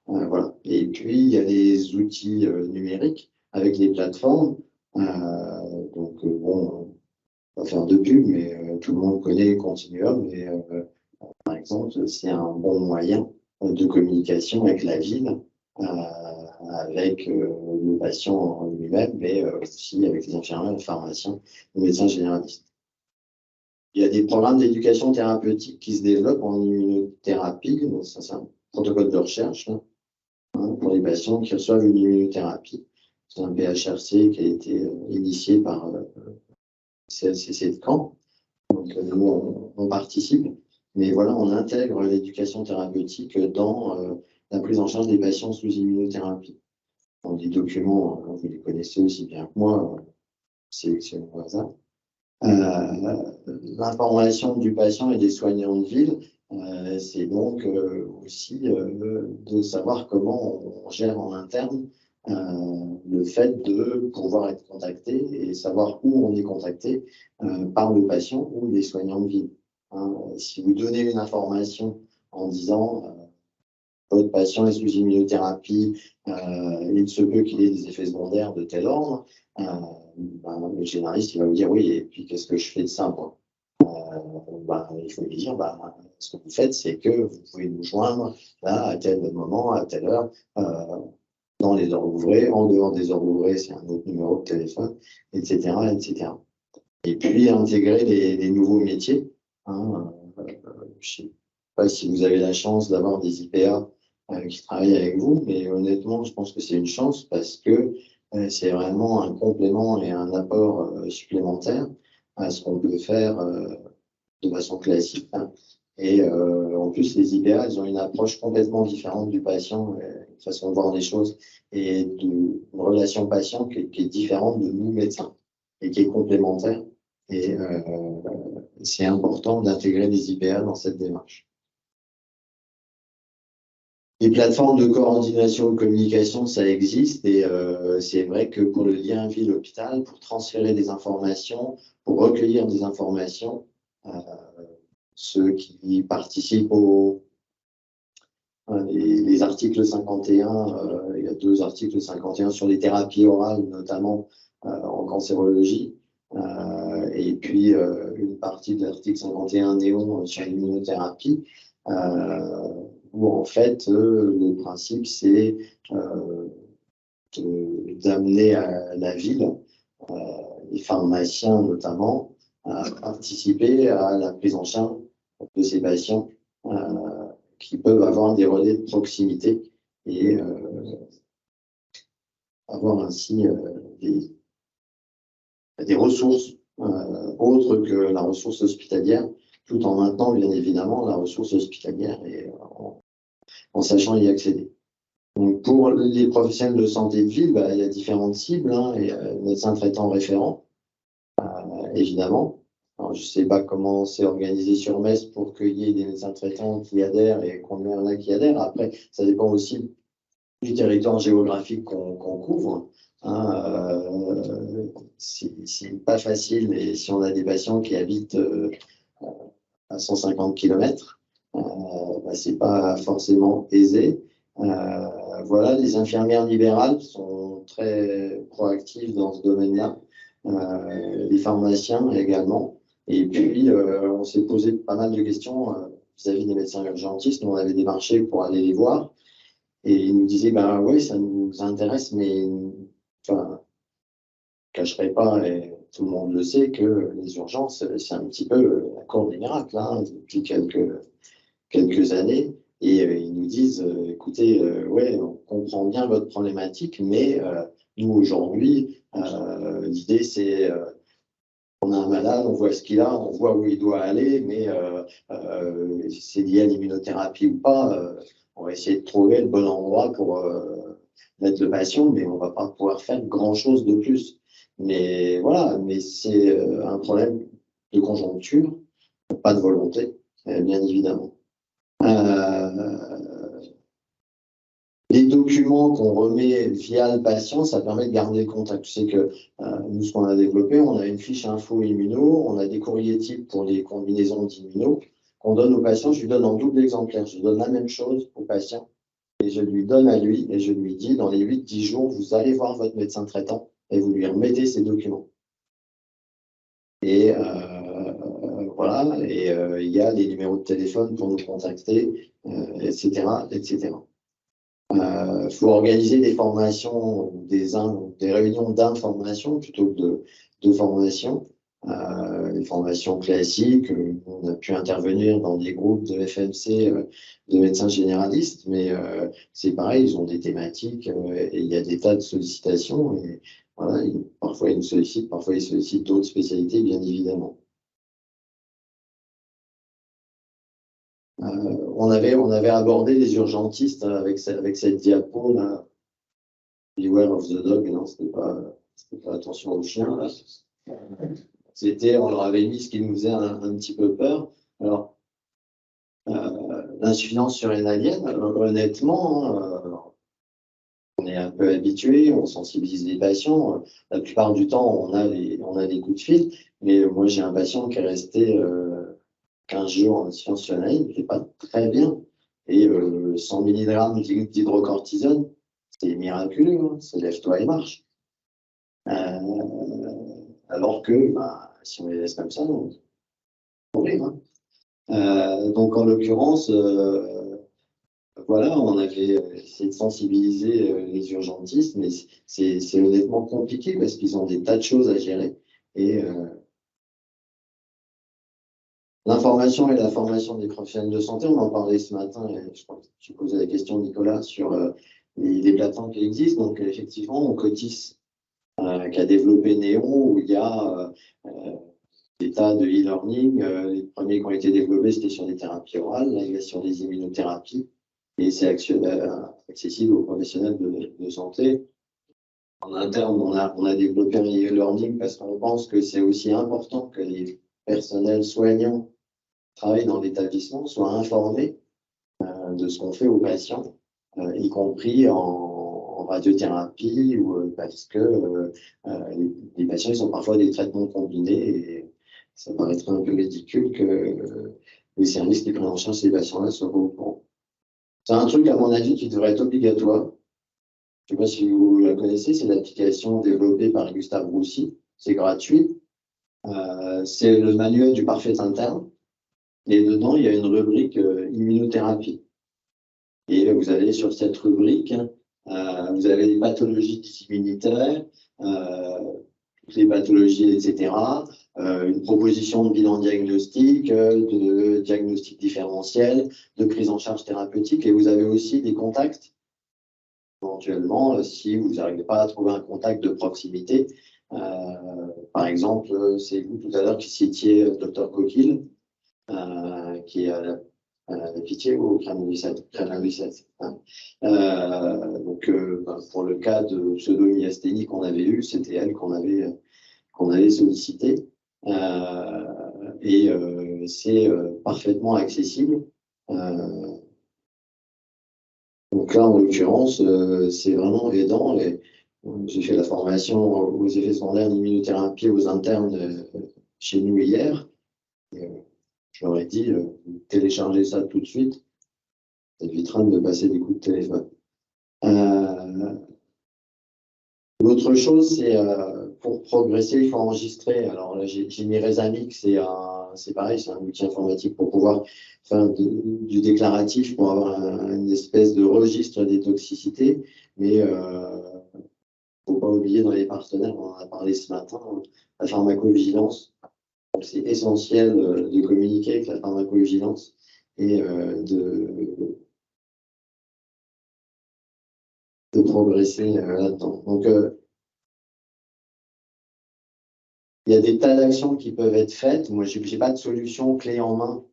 Speaker 1: Voilà. Et puis, il y a les outils numériques avec les plateformes. Bon, on va faire de pub, mais tout le monde connaît Continuum. Et, par exemple, c'est un bon moyen de communication avec la ville, avec le patient lui-même, mais aussi avec les infirmières, les pharmaciens, les médecins généralistes. Il y a des programmes d'éducation thérapeutique qui se développent en immunothérapie. Donc ça, c'est un protocole de recherche là, hein, pour les patients qui reçoivent une immunothérapie. C'est un PHRC qui a été initié par CLCC de Caen. Donc nous, on participe. Mais voilà, on intègre l'éducation thérapeutique dans la prise en charge des patients sous immunothérapie. Dans des documents, vous les connaissez aussi bien que moi, sélectionnés au hasard. L'information du patient et des soignants de ville, c'est donc aussi de savoir comment on gère en interne le fait de pouvoir être contacté et savoir où on est contacté par le patient ou les soignants de ville. Hein. Si vous donnez une information en disant votre patient est sous immunothérapie, il se peut qu'il ait des effets secondaires de tel ordre, le généraliste il va vous dire oui, et puis qu'est-ce que je fais de ça moi il faut lui dire ce que vous faites, c'est que vous pouvez nous joindre là, à tel moment, à telle heure, dans les heures ouvrées, en dehors des heures ouvrées, c'est un autre numéro de téléphone, etc. etc. Et puis intégrer les nouveaux métiers. Hein, je ne sais pas si vous avez la chance d'avoir des IPA qui travaillent avec vous, mais honnêtement, je pense que c'est une chance parce que c'est vraiment un complément et un apport supplémentaire à ce qu'on peut faire de façon classique. Hein. Et en plus, les IPA, ils ont une approche complètement différente du patient, une façon de voir les choses et une relation patient qui est différente de nous médecins et qui est complémentaire. Et c'est important d'intégrer les IPA dans cette démarche. Les plateformes de coordination de communication, ça existe et c'est vrai que pour le lien ville-hôpital, pour transférer des informations, pour recueillir des informations, ceux qui participent les articles 51, il y a 2 articles 51 sur les thérapies orales, notamment en cancérologie, et puis une partie de l'article 51 néon sur l'immunothérapie, où en fait le principe c'est d'amener à la ville, les pharmaciens notamment, à participer à la prise en charge de ces patients qui peuvent avoir des relais de proximité et avoir ainsi des ressources autres que la ressource hospitalière, tout en maintenant bien évidemment la ressource hospitalière et en sachant y accéder. Donc pour les professionnels de santé de ville, il y a différentes cibles, hein, et médecins traitants référents, évidemment. Alors, je ne sais pas comment c'est organisé sur Metz pour qu'il y ait des médecins traitants qui adhèrent et combien il y en a qui adhèrent. Après, ça dépend aussi
Speaker 4: du territoire géographique qu'on couvre. Hein, c'est pas facile, et si on a des patients qui habitent à 150 km, c'est pas forcément aisé. Voilà, les infirmières libérales sont très proactives dans ce domaine-là, les pharmaciens également. Et puis, on s'est posé pas mal de questions vis-à-vis des médecins urgentistes. Nous, on avait démarché pour aller les voir. Et ils nous disaient, ben oui, ça nous intéresse, mais enfin, je ne cacherai pas, et tout le monde le sait, que les urgences, c'est un petit peu la cour des miracles, hein, depuis quelques années. Et ils nous disent, écoutez, ouais, on comprend bien votre problématique, mais nous, aujourd'hui, l'idée, c'est on a un malade, on voit ce qu'il a, on voit où il doit aller, mais c'est lié à l'immunothérapie ou pas, on va essayer de trouver le bon endroit pour mettre le patient, mais on ne va pas pouvoir faire grand-chose de plus. Mais voilà, mais c'est un problème de conjoncture, pas de volonté, bien évidemment. Les documents qu'on remet via le patient, ça permet de garder le contact. Tu sais que nous, ce qu'on a développé, on a une fiche info immuno, on a des courriers types pour les combinaisons d'immuno qu'on donne au patient. Je lui donne en double exemplaire. Je donne la même chose au patient et je lui donne à lui et je lui dis, dans les 8-10 jours, vous allez voir votre médecin traitant et vous lui remettez ces documents. Et voilà, et il y a les numéros de téléphone pour nous contacter, etc., etc. Il faut organiser des formations, des réunions d'information plutôt que de formation. Les formations classiques, on a pu intervenir dans des groupes de FMC de médecins généralistes, mais c'est pareil, ils ont des thématiques et il y a des tas de sollicitations. Et voilà, parfois ils nous sollicitent, parfois ils sollicitent d'autres spécialités, bien évidemment. On avait abordé les urgentistes avec cette diapo là, Beware of the Dog, non, c'était pas attention au chien là. C'était, on leur avait mis ce qui nous faisait un petit peu peur. Alors, l'insuffisance surrénalienne, honnêtement, on est un peu habitué, on sensibilise les patients. La plupart du temps, on a des coups de fil, mais moi j'ai un patient qui est resté 15 jours en insuffisance surrénalienne, qui n'est pas très bien. Et 100 mg d'hydrocortisone, c'est miraculeux, hein, c'est lève-toi et marche. Alors que si on les laisse comme ça, on va mourir. Hein. Donc en l'occurrence, voilà, on avait essayé de sensibiliser les urgentistes, mais c'est honnêtement compliqué parce qu'ils ont des tas de choses à gérer. Et l'information et la formation des professionnels de santé, on en parlait ce matin, et je crois que tu posais la question, Nicolas, sur les plateformes qui existent. Donc effectivement, on Cotis qui a développé Néon, où il y a des tas de e-learning. Les premiers qui ont été développés, c'était sur des thérapies orales, là, il y a sur des immunothérapies, et c'est accessible aux professionnels de santé. En interne, on a développé un e-learning parce qu'on pense que c'est aussi important que les personnels soignants qui travaillent dans l'établissement soient informés de ce qu'on fait aux patients, y compris en radiothérapie, parce que les patients, ils ont parfois des traitements combinés et ça paraîtrait un peu ridicule que les services qui prennent en charge ces patients-là soient pas au courant. C'est un truc, à mon avis, qui devrait être obligatoire. Je ne sais pas si vous la connaissez, c'est l'application développée par Gustave Roussy. C'est gratuit. C'est le manuel du parfait interne. Et dedans, il y a une rubrique immunothérapie. Et vous allez sur cette rubrique, vous avez les pathologies immunitaires, toutes les pathologies, etc. Une proposition de bilan diagnostic, de diagnostic différentiel, de prise en charge thérapeutique. Et vous avez aussi des contacts. Éventuellement, si vous n'arrivez pas à trouver un contact de proximité, par exemple, c'est vous tout à l'heure qui citiez Dr Coquille, qui est à la Pitié ou au Kremlin-Bicêtre. Donc, pour le cas de pseudo-myasthénie qu'on avait eu, c'était elle qu'on avait sollicité. Et c'est parfaitement accessible. Donc là, en l'occurrence, c'est vraiment aidant. J'ai fait la formation aux effets secondaires d'immunothérapie aux internes chez nous hier. Et, je leur ai dit, téléchargez ça tout de suite. Ça évitera de me passer des coups de téléphone. L'autre chose, c'est pour progresser, il faut enregistrer. Alors là, j'ai mis Rezamix, c'est pareil, c'est un outil informatique pour pouvoir faire du déclaratif, pour avoir une espèce de registre des toxicités. Mais il ne faut pas oublier dans les partenaires, on en a parlé ce matin, la pharmacovigilance. C'est essentiel de communiquer avec la pharmacovigilance et de progresser là-dedans. Donc, il y a des tas d'actions qui peuvent être faites. Moi, je n'ai pas de solution clé en main.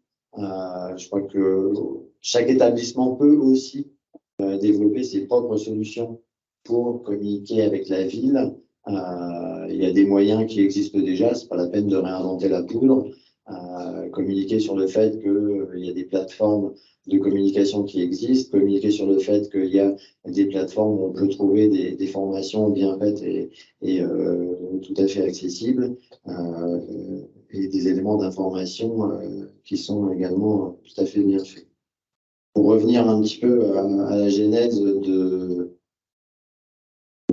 Speaker 4: Je crois que chaque établissement peut aussi développer ses propres solutions pour communiquer avec la ville. Il y a des moyens qui existent déjà, ce n'est pas la peine de réinventer la poudre. Communiquer sur le fait qu'il y a des plateformes de communication qui existent, communiquer sur le fait qu'il y a des plateformes où on peut trouver des formations bien faites et tout à fait accessibles, et des éléments d'information qui sont également tout à fait bien faits. Pour revenir un petit peu à la genèse de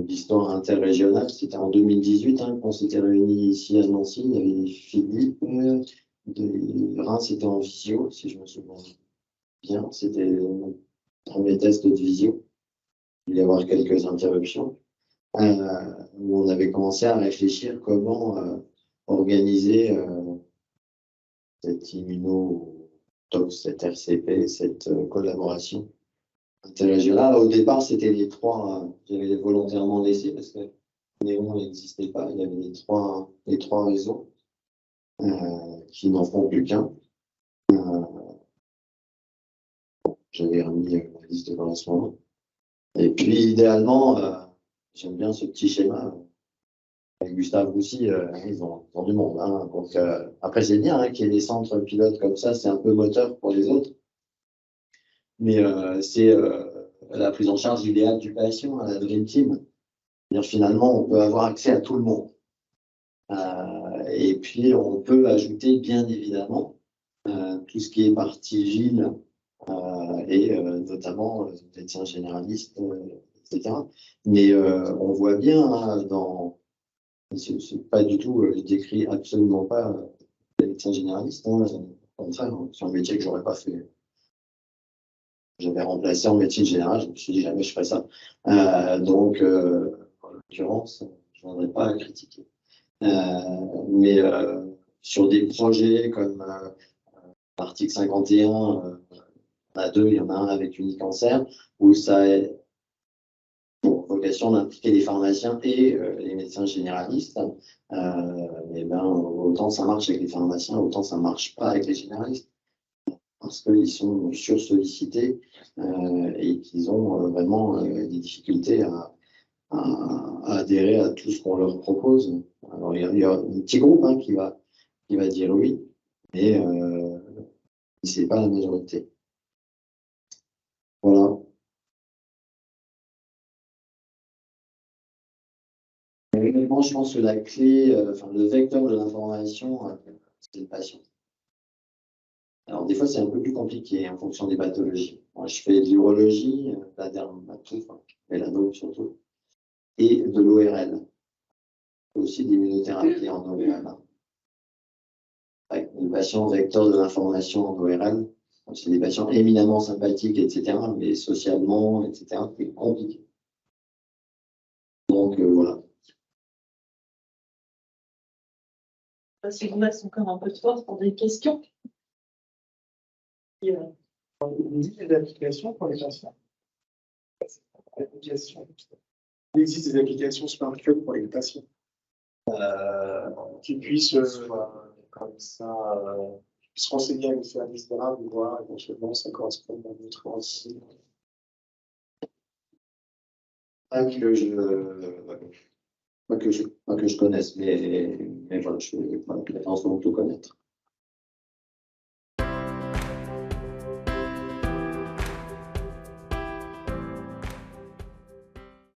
Speaker 4: l'histoire interrégionale, c'était en 2018 qu'on s'était réunis ici à Nancy. Il y avait Philippe de Reims, c'était en visio, si je me souviens bien. C'était le premier test de visio. Il y avoir quelques interruptions, où on avait commencé à réfléchir comment organiser cette immunotox, cette RCP, cette collaboration interrégionale. Au départ, c'était les trois, j'avais volontairement laissé parce que Néon n'existait pas, il y avait les trois réseaux qui n'en font plus qu'un. J'avais remis la liste de correspondants. Et puis, idéalement, j'aime bien ce petit schéma. Avec Gustave Roussy, ils ont du monde. Donc, après, c'est bien qu'il y ait des centres pilotes comme ça, c'est un peu moteur pour les autres. Mais c'est la prise en charge idéale du patient, la Dream Team. Finalement, on peut avoir accès à tout le monde. Et puis, on peut ajouter, bien évidemment, tout ce qui est partie ville, et notamment médecins généralistes, etc. Mais on voit bien c'est pas du tout, je décris absolument pas les médecins généralistes. Au contraire, c'est un métier que j'aurais pas fait. J'avais remplacé en médecine générale, je me suis dit jamais je ferais ça. Donc, en l'occurrence, je ne voudrais pas à critiquer. Mais sur des projets comme l'article 51, il y en a deux, il y en a un avec Unicancer, où ça a pour vocation d'impliquer les pharmaciens et les médecins généralistes. Et ben, autant ça marche avec les pharmaciens, autant ça ne marche pas avec les généralistes. Parce qu'ils sont sursollicités et qu'ils ont vraiment des difficultés à adhérer à tout ce qu'on leur propose. Alors, il y a un petit groupe qui va dire oui, mais ce n'est pas la majorité. Voilà. Honnêtement, je pense que la clé, le vecteur de l'information, c'est le patient. Alors, des fois, c'est un peu plus compliqué en fonction des pathologies. Moi, je fais de l'urologie, la dermatologie, mélanome surtout, et de l'ORL. Aussi de l'immunothérapie en ORL. Avec les patients vecteurs de l'information en ORL, c'est des patients éminemment sympathiques, etc., mais socialement, etc., c'est compliqué. Donc, voilà.
Speaker 7: Si vous laisse encore un peu de force pour des questions.
Speaker 2: Il existe des applications pour les patients. Il existe des applications smartphone pour les patients qui puissent comme ça se renseigner avec le service de l'art, voir éventuellement ça correspond à notre aussi.
Speaker 4: Pas que je connaisse, mais voilà, je n'ai pas la prétention de tout connaître.